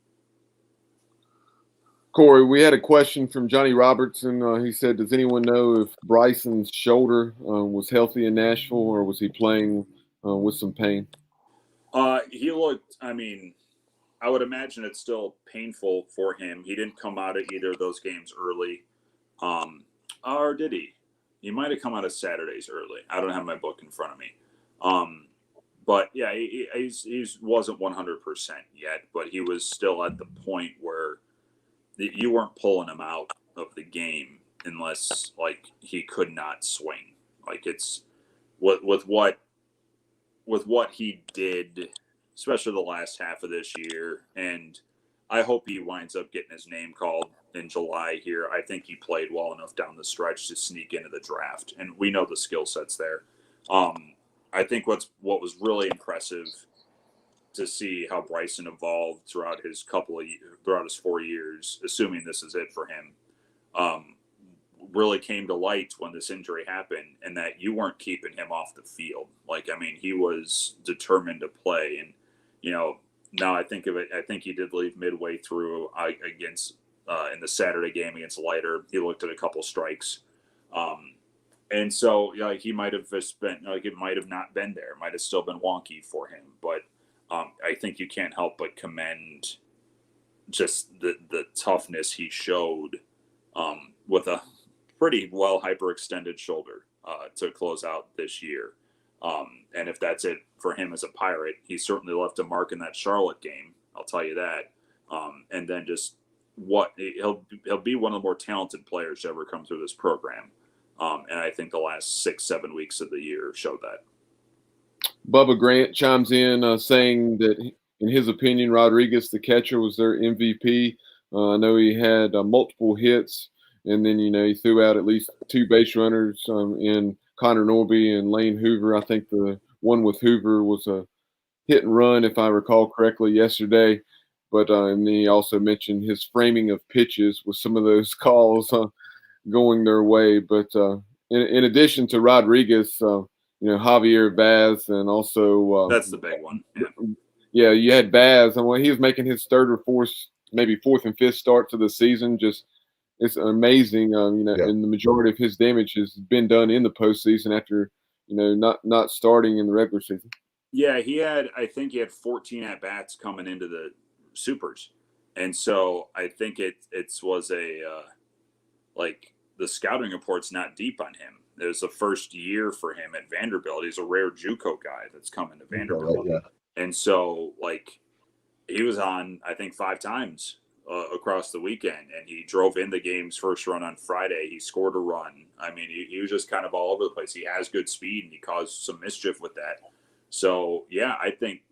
Corey, we had a question from Johnny Robertson. He said, does anyone know if Bryson's shoulder was healthy in Nashville, or was he playing with some pain? He looked, I would imagine it's still painful for him. He didn't come out of either of those games early. Or did he? He might have come out of Saturdays early. I don't have my book in front of me. But yeah, he wasn't 100% yet, but he was still at the point where you weren't pulling him out of the game unless like he could not swing. Like it's with what he did, especially the last half of this year. And I hope he winds up getting his name called in July here. I think he played well enough down the stretch to sneak into the draft, and we know the skill set's there. I think what was really impressive to see how Bryson evolved throughout his 4 years, assuming this is it for him, really came to light when this injury happened, and that you weren't keeping him off the field. He was determined to play. And, now I think of it, I think he did leave midway through against in the Saturday game against Leiter. He looked at a couple strikes. And so he might have just been, it might have not been there. It might have still been wonky for him. But I think you can't help but commend just the toughness he showed with a pretty well hyperextended shoulder to close out this year. And if that's it for him as a Pirate, he certainly left a mark in that Charlotte game. I'll tell you that. And then just he'll be one of the more talented players to ever come through this program. And I think the last 6-7 weeks of the year showed that. Bubba Grant chimes in saying that, in his opinion, Rodriguez, the catcher, was their MVP. I know he had multiple hits, and then, he threw out at least 2 base runners in Connor Norby and Lane Hoover. I think the one with Hoover was a hit and run, if I recall correctly, yesterday. But and then he also mentioned his framing of pitches with some of those calls going their way. But in addition to Rodriguez, Javier Baz, and also that's the big one. Yeah, you had Baz, and he was making his 3rd or 4th, maybe 4th and 5th start to the season. Just it's amazing, and the majority of his damage has been done in the postseason after not starting in the regular season. Yeah, I think he had 14 at bats coming into the supers, and so I think it was the scouting report's not deep on him. It was the first year for him at Vanderbilt. He's a rare JUCO guy that's coming to Vanderbilt. Yeah. And so, he was on, I think, 5 times across the weekend, and he drove in the game's first run on Friday. He scored a run. He was just kind of all over the place. He has good speed, and he caused some mischief with that. So, yeah, I think,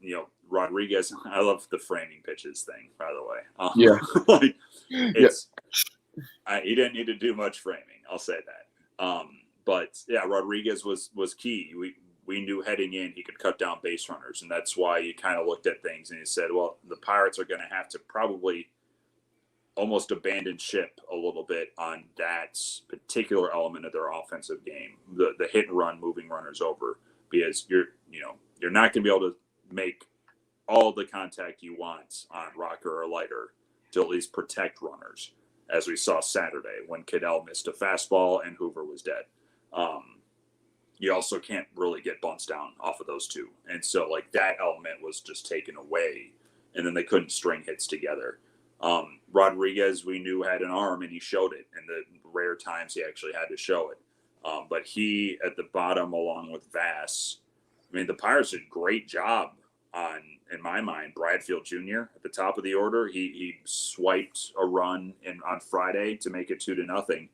Rodriguez, I love the framing pitches thing, by the way. He didn't need to do much framing. I'll say that. But yeah, Rodriguez was key. We knew heading in he could cut down base runners, and that's why you kind of looked at things and you said, well, the Pirates are going to have to probably almost abandon ship a little bit on that particular element of their offensive game, the hit and run, moving runners over, because you're not going to be able to make all the contact you want on Rocker or Leiter to at least protect runners, as we saw Saturday when Cadell missed a fastball and Hoover was dead. you also can't really get bunts down off of those two. And so, like, that element was just taken away, and then they couldn't string hits together. Rodriguez, we knew, had an arm, and he showed it in the rare times he actually had to show it. But he, at the bottom, along with Vass, I mean, the Pirates did a great job on, in my mind, Bradfield Jr. at the top of the order. He swiped a run on Friday to make it 2-0.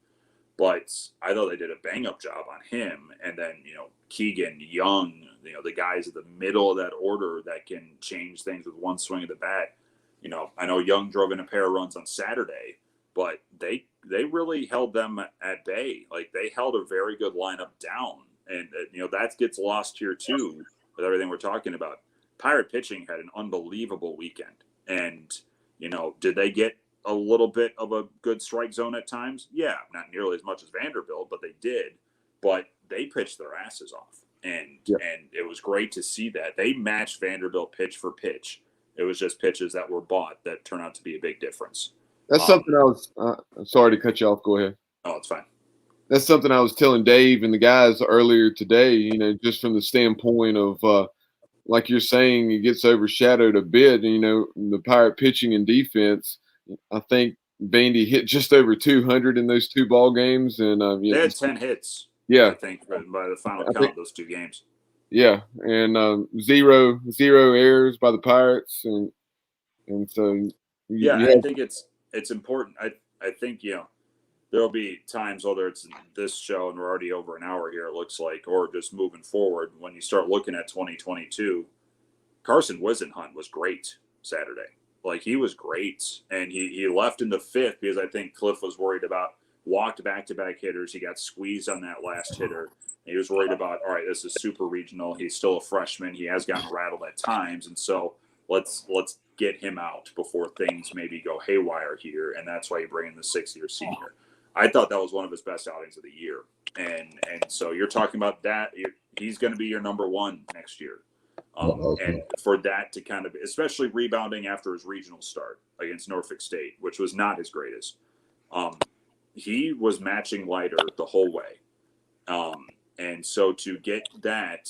But I thought they did a bang-up job on him. And then, Keegan, Young, the guys at the middle of that order that can change things with one swing of the bat. I know Young drove in a pair of runs on Saturday, but they really held them at bay. Like, they held a very good lineup down. And, that gets lost here, too, with everything we're talking about. Pirate pitching had an unbelievable weekend. And, did they get a little bit of a good strike zone at times? Yeah, not nearly as much as Vanderbilt, but they did. But they pitched their asses off. And it was great to see that. They matched Vanderbilt pitch for pitch. It was just pitches that were bought that turned out to be a big difference. That's something I was sorry to cut you off. Go ahead. Oh, it's fine. That's something I was telling Dave and the guys earlier today, just from the standpoint of, like you're saying, it gets overshadowed a bit. The Pirate pitching and defense, I think Vandy hit just over 200 in those two ball games. And they had 10 hits. Yeah. I think by the final count of those two games. Yeah. And zero errors by the Pirates. And so. I think it's important. I think, there'll be times, whether it's this show and we're already over an hour here, it looks like, or just moving forward, when you start looking at 2022, Carson Wisenhunt was great Saturday. Like, he was great. And he left in the fifth because I think Cliff was worried about walked back-to-back hitters. He got squeezed on that last hitter. He was worried about, all right, this is super regional. He's still a freshman. He has gotten rattled at times. And so let's get him out before things maybe go haywire here. And that's why you bring in the 6-year senior. I thought that was one of his best outings of the year. And so you're talking about that. He's going to be your number one next year. And for that to kind of, especially rebounding after his regional start against Norfolk State, which was not his greatest, he was matching Leiter the whole way. And so to get that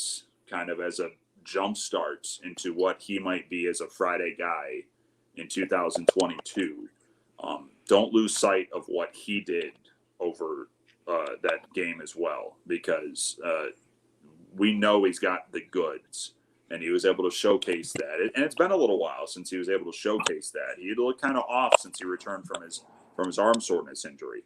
kind of as a jump start into what he might be as a Friday guy in 2022, don't lose sight of what he did over that game as well, because we know he's got the goods. And he was able to showcase that. And it's been a little while since he was able to showcase that. He looked kind of off since he returned from his arm soreness injury.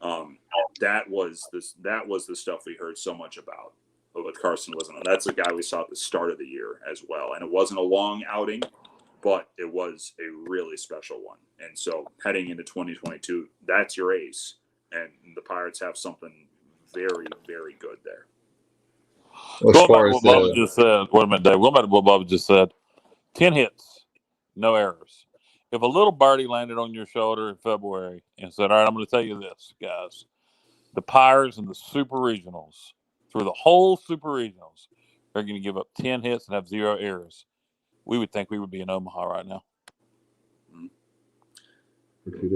That was the stuff we heard so much about with Carson Wisenhunt. That's the guy we saw at the start of the year as well. And it wasn't a long outing, but it was a really special one. And so heading into 2022, that's your ace. And the Pirates have something very, very good there. Going back to what Bubba just said, wait a minute, Dave. Going back to what Bubba just said, 10 hits, no errors. If a little birdie landed on your shoulder in February and said, all right, I'm going to tell you this, guys, the Pirates and the Super Regionals, through the whole Super Regionals, are going to give up 10 hits and have 0 errors, we would think we would be in Omaha right now.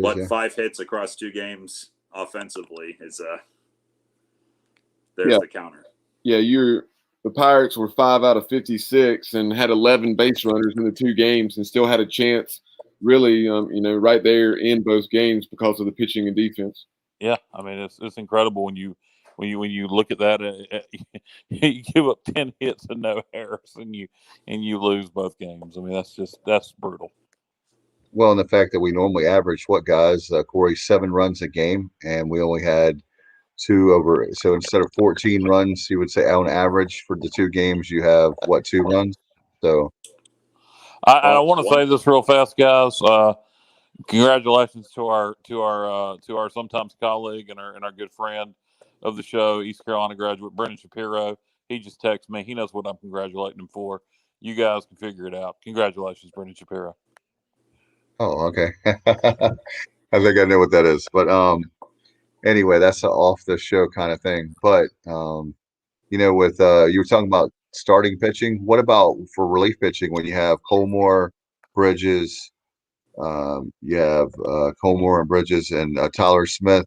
But 5 hits across 2 games offensively is there's the counter. Yeah, the Pirates were 5 out of 56 and had 11 base runners in the 2 games and still had a chance, really, right there in both games because of the pitching and defense. Yeah, I mean it's incredible when you look at that. You give up 10 hits and no errors, and you lose both games. I mean that's brutal. Well, and the fact that we normally average Corey, 7 runs a game, and we only had 2 over. So instead of 14 runs, you would say on average for the 2 games, you have 2 runs. So I want to say this real fast, guys. Congratulations to our sometimes colleague and our good friend of the show, East Carolina graduate Brendan Shapiro. He just texted me. He knows what I'm congratulating him for. You guys can figure it out. Congratulations, Brendan Shapiro. Oh, okay. I think I know what that is, but anyway, that's an off the show kind of thing. But with you were talking about starting pitching. What about for relief pitching when you have Colmore, Bridges? You have Colmore and Bridges and Tyler Smith.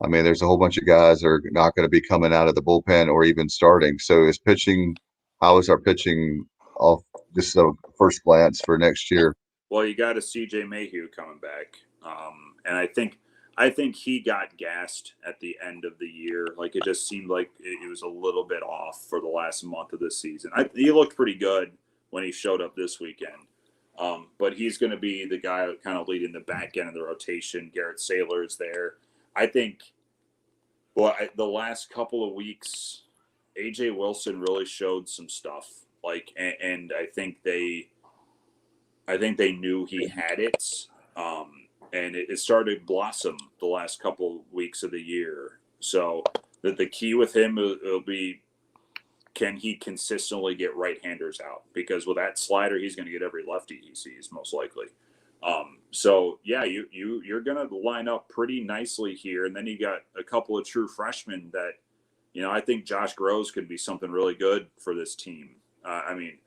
I mean, there's a whole bunch of guys that are not going to be coming out of the bullpen or even starting. So how is our pitching off just a first glance for next year? Well, you got a CJ Mayhew coming back. And I think he got gassed at the end of the year. Like, it just seemed like it was a little bit off for the last month of the season. He looked pretty good when he showed up this weekend. But he's going to be the guy kind of leading the back end of the rotation. Garrett Saylor's there. I think, the last couple of weeks, AJ Wilson really showed some stuff. Like, and I think they knew he had it. And it started to blossom the last couple weeks of the year. So the key with him will be, can he consistently get right-handers out? Because with that slider, he's going to get every lefty he sees, most likely. So yeah, you're going to line up pretty nicely here, and then you got a couple of true freshmen that, I think Josh Groves could be something really good for this team. I mean,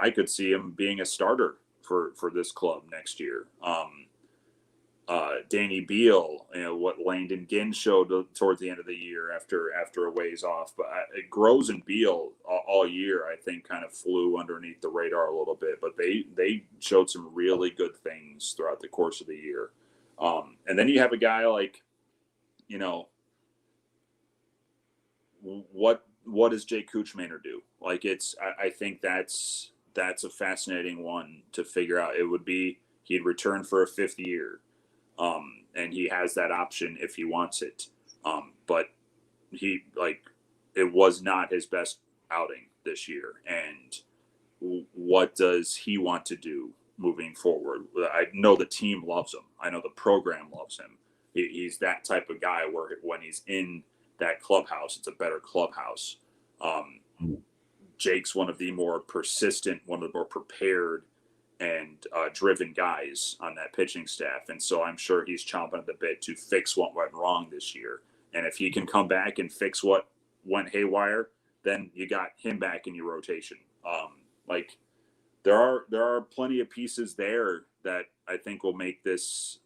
I could see him being a starter for this club next year. Danny Beal, what Landon Ginn showed towards the end of the year after a ways off. But Groves and Beal all year, I think, kind of flew underneath the radar a little bit. But they showed some really good things throughout the course of the year. And then you have a guy like, what does Jake Kuchmaner do? Like, I think that's a fascinating one to figure out. It would be, he'd return for a 5th year. And he has that option if he wants it. But it was not his best outing this year. And what does he want to do moving forward? I know the team loves him. I know the program loves him. He's that type of guy where when he's in that clubhouse, it's a better clubhouse. Jake's one of the more persistent, one of the more prepared and driven guys on that pitching staff. And so I'm sure he's chomping at the bit to fix what went wrong this year. And if he can come back and fix what went haywire, then you got him back in your rotation. There are plenty of pieces there that I think will make this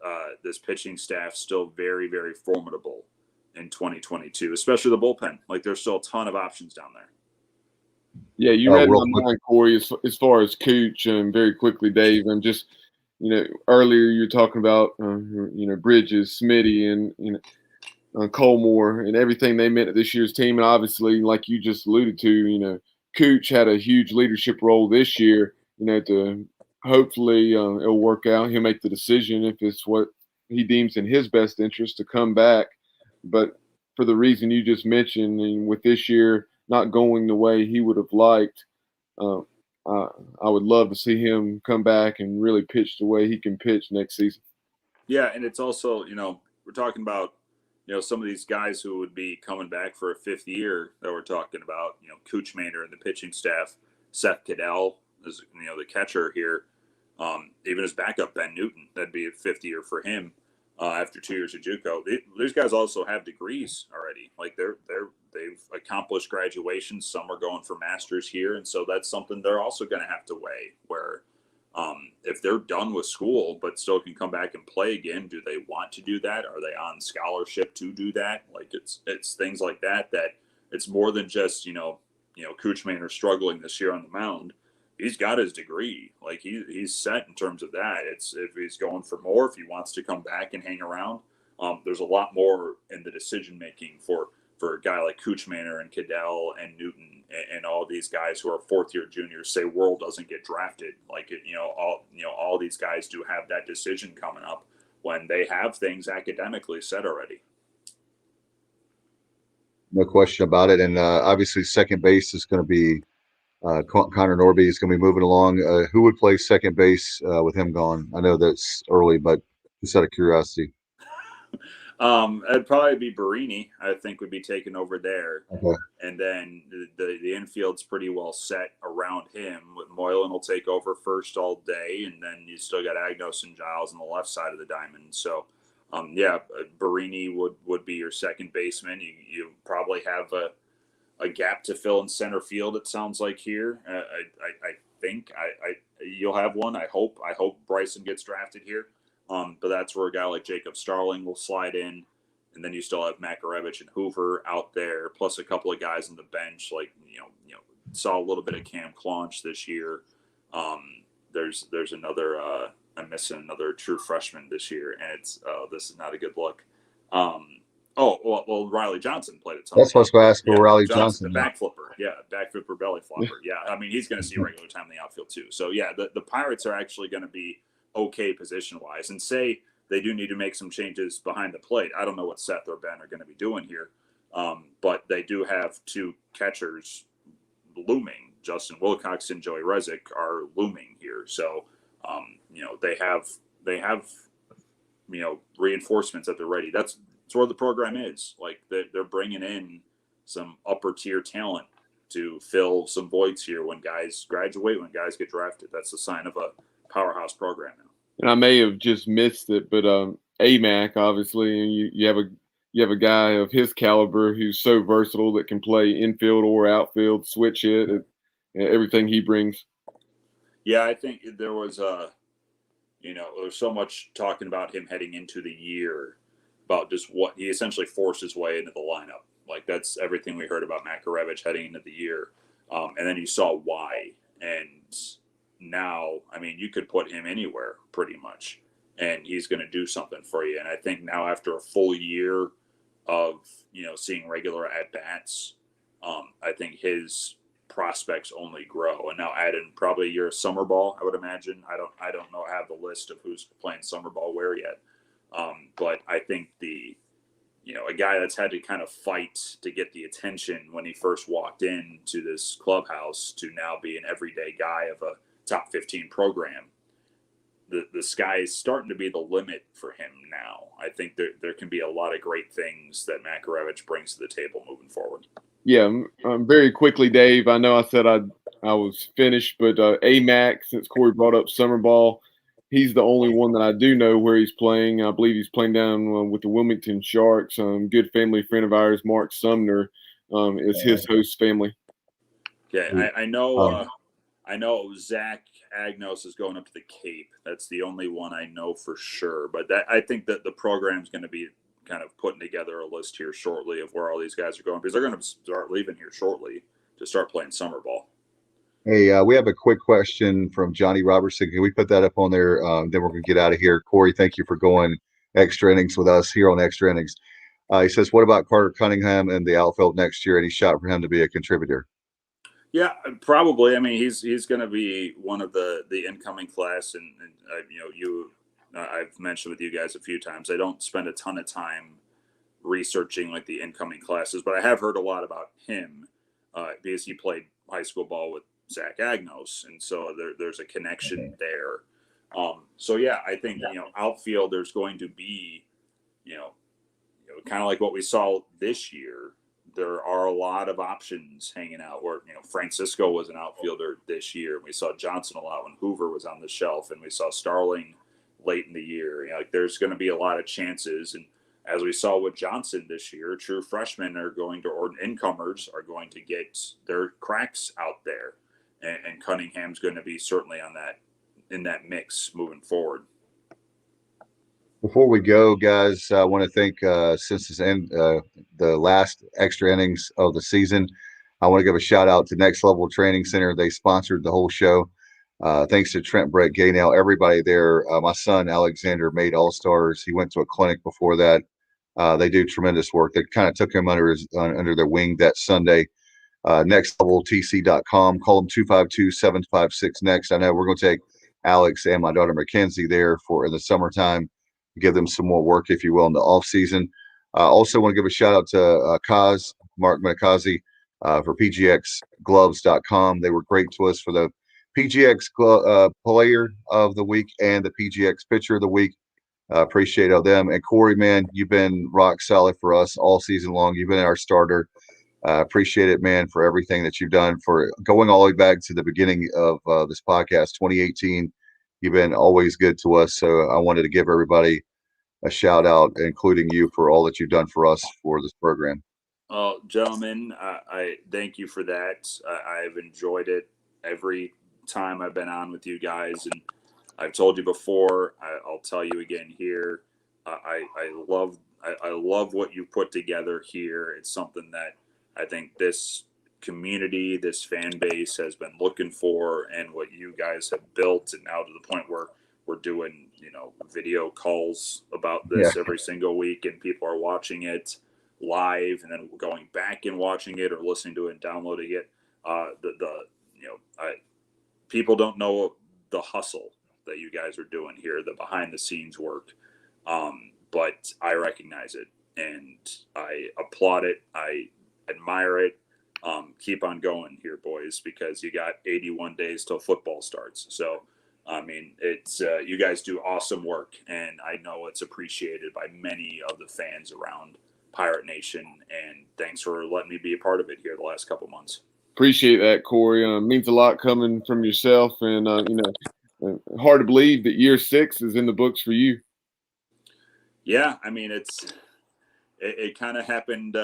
pitching staff still very, very formidable in 2022, especially the bullpen. Like, there's still a ton of options down there. Yeah, you read my mind, Corey, as far as Cooch, and very quickly, Dave, and just, earlier you're talking about, Bridges, Smitty, and Colmore, and everything they meant to this year's team. And obviously, like you just alluded to, Cooch had a huge leadership role this year, to hopefully it'll work out. He'll make the decision if it's what he deems in his best interest to come back. But for the reason you just mentioned, and with this year not going the way he would have liked, I would love to see him come back and really pitch the way he can pitch next season. Yeah, and it's also, we're talking about, some of these guys who would be coming back for a 5th year that we're talking about, Kuchmaner and the pitching staff, Seth Cadell is, the catcher here, even his backup, Ben Newton, that'd be a 5th year for him after 2 years of JUCO. These guys also have degrees already. Like, they've accomplished graduations. Some are going for masters here. And so that's something they're also going to have to weigh, where if they're done with school but still can come back and play again, do they want to do that? Are they on scholarship to do that? Like, it's things like that it's more than just, Kuchmaner struggling this year on the mound. He's got his degree. Like, he's set in terms of that. It's if he's going for more, if he wants to come back and hang around, there's a lot more in the decision making for a guy like Kuchmaner and Cadell and Newton and all these guys who are 4th-year juniors. Say Worrell doesn't get drafted, all these guys do have that decision coming up when they have things academically set already. No question about it. And obviously, second base is going to be Connor Norby is going to be moving along. Who would play second base with him gone? I know that's early, but just out of curiosity. It'd probably be Barini, I think, would be taken over there. Okay. And then the infield's pretty well set around him. With Moylan will take over first all day, and then you still got Agnos and Giles on the left side of the diamond. So, Barini would be your second baseman. You probably have a gap to fill in center field, it sounds like here. I think you'll have one. I hope Bryson gets drafted here. But that's where a guy like Jacob Starling will slide in. And then you still have Makarevich and Hoover out there, plus a couple of guys on the bench. Like saw a little bit of Cam Claunch this year. There's another. I'm missing another true freshman this year, and it's this is not a good look. Riley Johnson played a ton. That's what's going to ask for Riley Johnson, Johnson. the back flipper, belly flopper. Yeah, I mean he's going to see regular time in the outfield too. So yeah, the Pirates are actually going to be okay position wise, and say they do need to make some changes behind the plate. I don't know what Seth or Ben are going to be doing here, but they do have two catchers looming. Justin Wilcox and Joey Rezick are looming here. So they have reinforcements at the ready. That's where the program is. Like they're bringing in some upper tier talent to fill some voids here when guys graduate, when guys get drafted. That's a sign of a powerhouse program now. And I may have just missed it, but AMAC, obviously, you have a guy of his caliber who's so versatile that can play infield or outfield, switch hit, everything he brings. Yeah, I think there was there's so much talking about him heading into the year about just what he essentially forced his way into the lineup. Like that's everything we heard about Makarevich heading into the year. And then you saw why. And now, I mean, you could put him anywhere pretty much, and he's going to do something for you. And I think now after a full year of, seeing regular at-bats, I think his prospects only grow. And now add in probably a year of summer ball, I would imagine. I don't know, I have the list of who's playing summer ball where yet. But I think a guy that's had to kind of fight to get the attention when he first walked into this clubhouse to now be an everyday guy of a top 15 program, the sky is starting to be the limit for him now. I think there can be a lot of great things that Makarevich brings to the table moving forward. Yeah, very quickly, Dave. I know I said I was finished, but AMAC, since Corey brought up summer ball, he's the only one that I do know where he's playing. I believe he's playing down with the Wilmington Sharks. Good family friend of ours, Mark Sumner, is his host family. Okay, I know. I know Zach Agnos is going up to the Cape. That's the only one I know for sure. But I think that the program's going to be kind of putting together a list here shortly of where all these guys are going, because they're going to start leaving here shortly to start playing summer ball. Hey, we have a quick question from Johnny Robertson. Can we put that up on there? Then we're going to get out of here. Corey, thank you for going extra innings with us here on Extra Innings. He says, what about Carter Cunningham in the outfield next year? Any shot for him to be a contributor? Yeah, probably. I mean, he's going to be one of the incoming class, and I've mentioned with you guys a few times, I don't spend a ton of time researching like the incoming classes, but I have heard a lot about him because he played high school ball with Zach Agnos, and so there's a connection there. So yeah, I think outfield there's going to be kind of like what we saw this year. There are a lot of options hanging out where, Francisco was an outfielder this year. We saw Johnson a lot when Hoover was on the shelf, and we saw Starling late in the year. There's going to be a lot of chances. And as we saw with Johnson this year, true freshmen or incomers are going to get their cracks out there. And Cunningham's going to be certainly in that mix moving forward. Before we go, guys, I want to thank, since this the last extra innings of the season, I want to give a shout out to Next Level Training Center. They sponsored the whole show. Thanks to Trent, Brett, Gaynell, everybody there. My son, Alexander, made All-Stars. He went to a clinic before that. They do tremendous work. They kind of took him under their wing that Sunday. nextleveltc.com. Call them 252-756-NEXT. I know we're going to take Alex and my daughter Mackenzie there in the summertime. Give them some more work, if you will, in the off season. Also want to give a shout out to Mark Manakazi for PGXgloves.com. They were great to us for the PGX Player of the Week and the PGX Pitcher of the Week. Appreciate all them. And Corey, man, you've been rock solid for us all season long. You've been our starter. Appreciate it, man, for everything that you've done, for going all the way back to the beginning of this podcast, 2018. You've been always good to us. So I wanted to give everybody a shout out, including you, for all that you've done for us for this program. Gentlemen, I thank you for that. I've enjoyed it every time I've been on with you guys. And I've told you before, I'll tell you again here. I love I love what you put together here. It's something that I think this community, this fan base has been looking for, and what you guys have built, and now to the point where we're doing, video calls about this every single week, and people are watching it live and then going back and watching it or listening to it and downloading it. People don't know the hustle that you guys are doing here, the behind the scenes work. But I recognize it and I applaud it. I admire it. Keep on going here, boys, because you got 81 days till football starts. So, I mean, it's you guys do awesome work, and I know it's appreciated by many of the fans around Pirate Nation. And thanks for letting me be a part of it here the last couple months. Appreciate that, Corey. It means a lot coming from yourself, and hard to believe that year 6 is in the books for you. Yeah, I mean, it kind of happened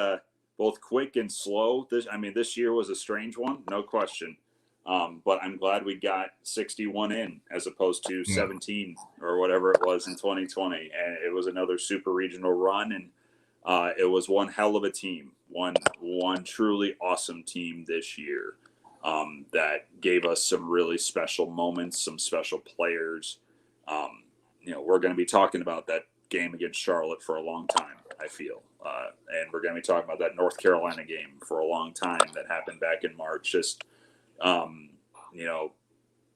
both quick and slow. This year was a strange one, no question. But I'm glad we got 61 in as opposed to 17 or whatever it was in 2020. And it was another super regional run. And it was one hell of a team, one truly awesome team this year that gave us some really special moments, some special players. We're going to be talking about that game against Charlotte for a long time, I feel. And we're going to be talking about that North Carolina game for a long time that happened back in March. Just,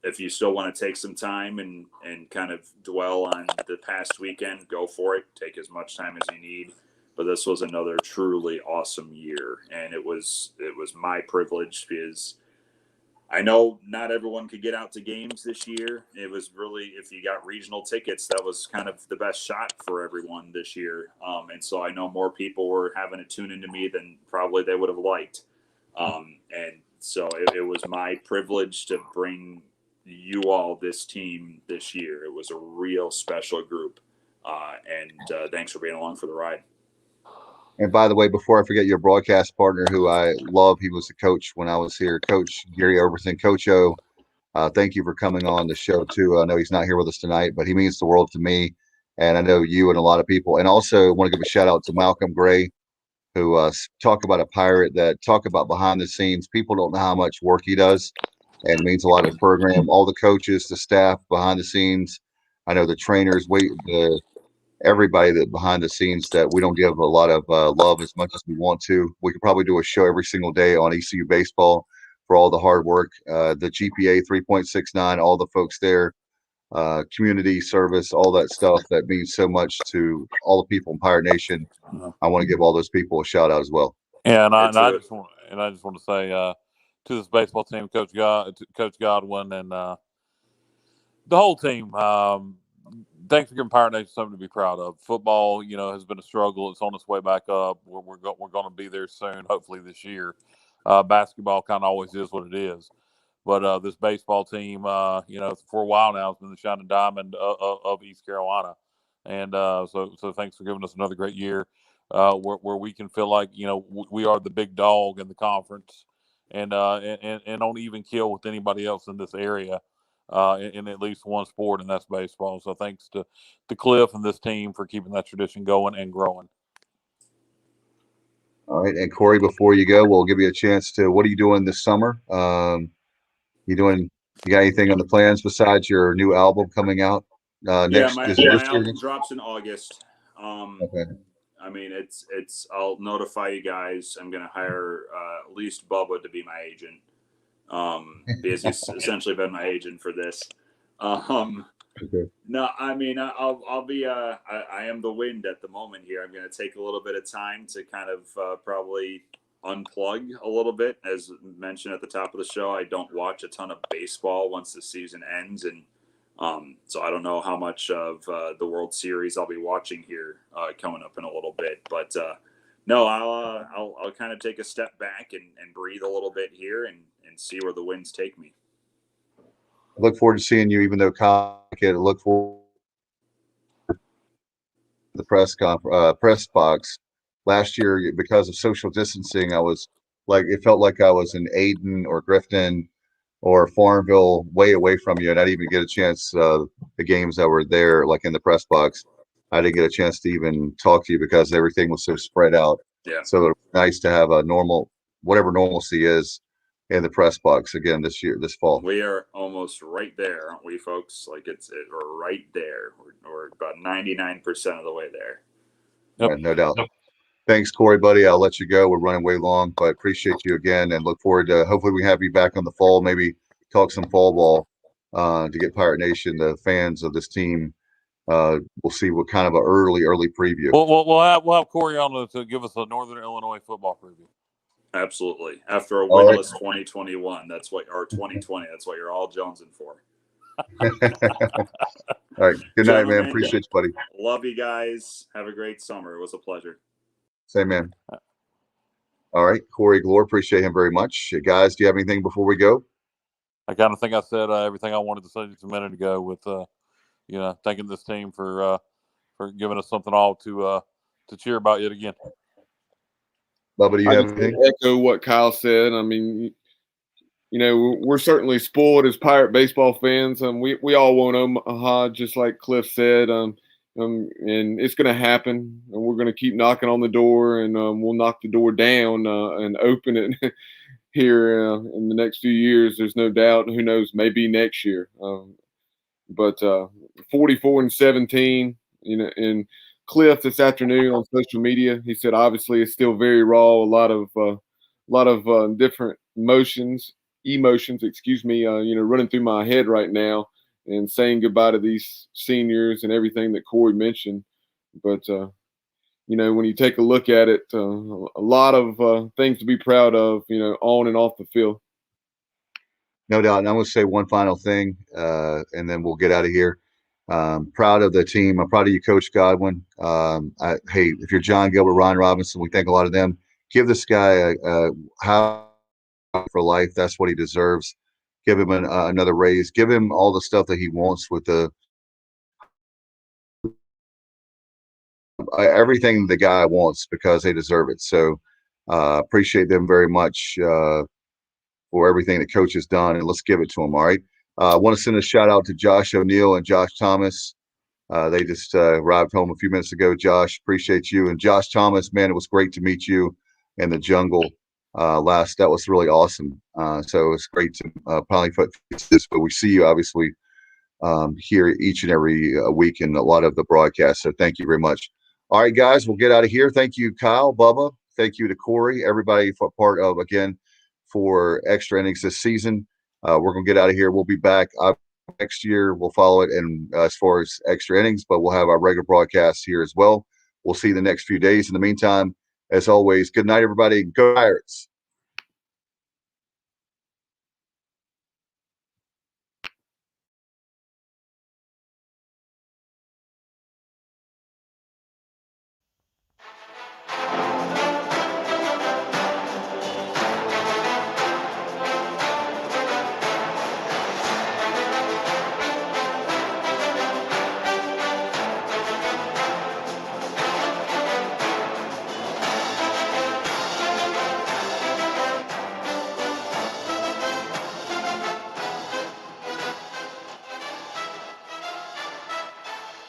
if you still want to take some time and kind of dwell on the past weekend, go for it. Take as much time as you need. But this was another truly awesome year. And it was my privilege because I know not everyone could get out to games this year. It was really, if you got regional tickets, that was kind of the best shot for everyone this year. And so I know more people were having to tune into me than probably they would have liked. And so it was my privilege to bring you all this team this year. It was a real special group. And thanks for being along for the ride. And by the way, before I forget, your broadcast partner, who I love, he was the coach when I was here, Coach Gary Overton. Coach O, thank you for coming on the show too. I know he's not here with us tonight, but he means the world to me, and I know you and a lot of people. And also want to give a shout out to Malcolm Gray, who talk about a pirate that talk about behind the scenes. People don't know how much work he does, and it means a lot of the program, all the coaches, the staff behind the scenes. I know the trainers, everybody that behind the scenes that we don't give a lot of love as much as we want to. We could probably do a show every single day on ECU baseball for all the hard work, the GPA 3.69, all the folks there, community service, all that stuff that means so much to all the people in Pirate Nation. I want to give all those people a shout out as well. Yeah, and I just want to say to this baseball team, Coach Godwin, and the whole team. Thanks for giving Pirate Nation something to be proud of. Football, has been a struggle. It's on its way back up. We're going to be there soon, hopefully this year. Basketball kind of always is what it is. But this baseball team, for a while now, has been the shining diamond of East Carolina. And so thanks for giving us another great year where we can feel like, we are the big dog in the conference and don't even kill with anybody else in this area. In at least one sport, and that's baseball. So thanks to Cliff and this team for keeping that tradition going and growing. All right, and Corey, before you go, we'll give you a chance to. What are you doing this summer? You got anything on the plans besides your new album coming out next? My album drops in August. Okay. I mean, it's. I'll notify you guys. I'm going to hire at least Bubba to be my agent. Because he's essentially been my agent for this. Okay. No, I mean, I'll be, I am the wind at the moment here. I'm going to take a little bit of time to kind of probably unplug a little bit. As mentioned at the top of the show, I don't watch a ton of baseball once the season ends. And so I don't know how much of the World Series I'll be watching here coming up in a little bit. But no, I'll kind of take a step back and breathe a little bit here and see where the winds take me. I look forward to seeing you, even though I look forward to the press box. Last year, because of social distancing, it felt like I was in Aden or Grifton or Farmville, way away from you, and I didn't even get a chance the games that were there, like in the press box. I didn't get a chance to even talk to you because everything was so spread out. Yeah. So it's nice to have a normal, whatever normalcy is, in the press box again this fall. We are almost right there, aren't we, folks? Like we're right there. We're about 99% of the way there. Yep. Yeah, no doubt. Yep. Thanks, Corey, buddy. I'll let you go. We're running way long, but appreciate you again and look forward to hopefully we have you back on the fall. Maybe talk some fall ball to get Pirate Nation, the fans of this team. We'll see what kind of an early preview. We'll have Corey on to give us a Northern Illinois football preview. Absolutely. After a winless 2021, that's what, or 2020, that's what you're all jonesing for. All right. Good night, man. Appreciate you, buddy. Love you guys. Have a great summer. It was a pleasure. Same, man. All right. Corey Glore, appreciate him very much. Guys, do you have anything before we go? I kind of think I said everything I wanted to say just a minute ago with, thanking this team for giving us something all to cheer about yet again. Bubba, do you have anything? Echo what Kyle said. I mean, we're certainly spoiled as Pirate baseball fans. We all want Omaha, just like Cliff said. And it's going to happen. And we're going to keep knocking on the door, and we'll knock the door down and open it here in the next few years. There's no doubt. Who knows? Maybe next year. But 44-17. And Cliff this afternoon on social media, he said obviously it's still very raw. A lot of different emotions, running through my head right now, and saying goodbye to these seniors and everything that Corey mentioned. But when you take a look at it, a lot of things to be proud of, on and off the field. No doubt. And I'm going to say one final thing, and then we'll get out of here. Proud of the team. I'm proud of you, Coach Godwin. Hey, if you're John Gilbert, Ron Robinson, we thank a lot of them. Give this guy how for life. That's what he deserves. Give him another raise. Give him all the stuff that he wants with everything the guy wants, because they deserve it. So appreciate them very much for everything that Coach has done, and let's give it to him. All right. I want to send a shout out to Josh O'Neill and Josh Thomas. They just arrived home a few minutes ago. Josh, appreciate you. And Josh Thomas, man, it was great to meet you in the jungle last. That was really awesome. So it's great to probably put this, but we see you obviously here each and every week in a lot of the broadcasts. So thank you very much. All right, guys, we'll get out of here. Thank you, Kyle, Bubba. Thank you to Corey, everybody for part of, again, for Extra Innings this season. We're going to get out of here. We'll be back next year. We'll follow it, and as far as Extra Innings, but we'll have our regular broadcast here as well. We'll see you the next few days. In the meantime, as always, good night, everybody. Go Pirates.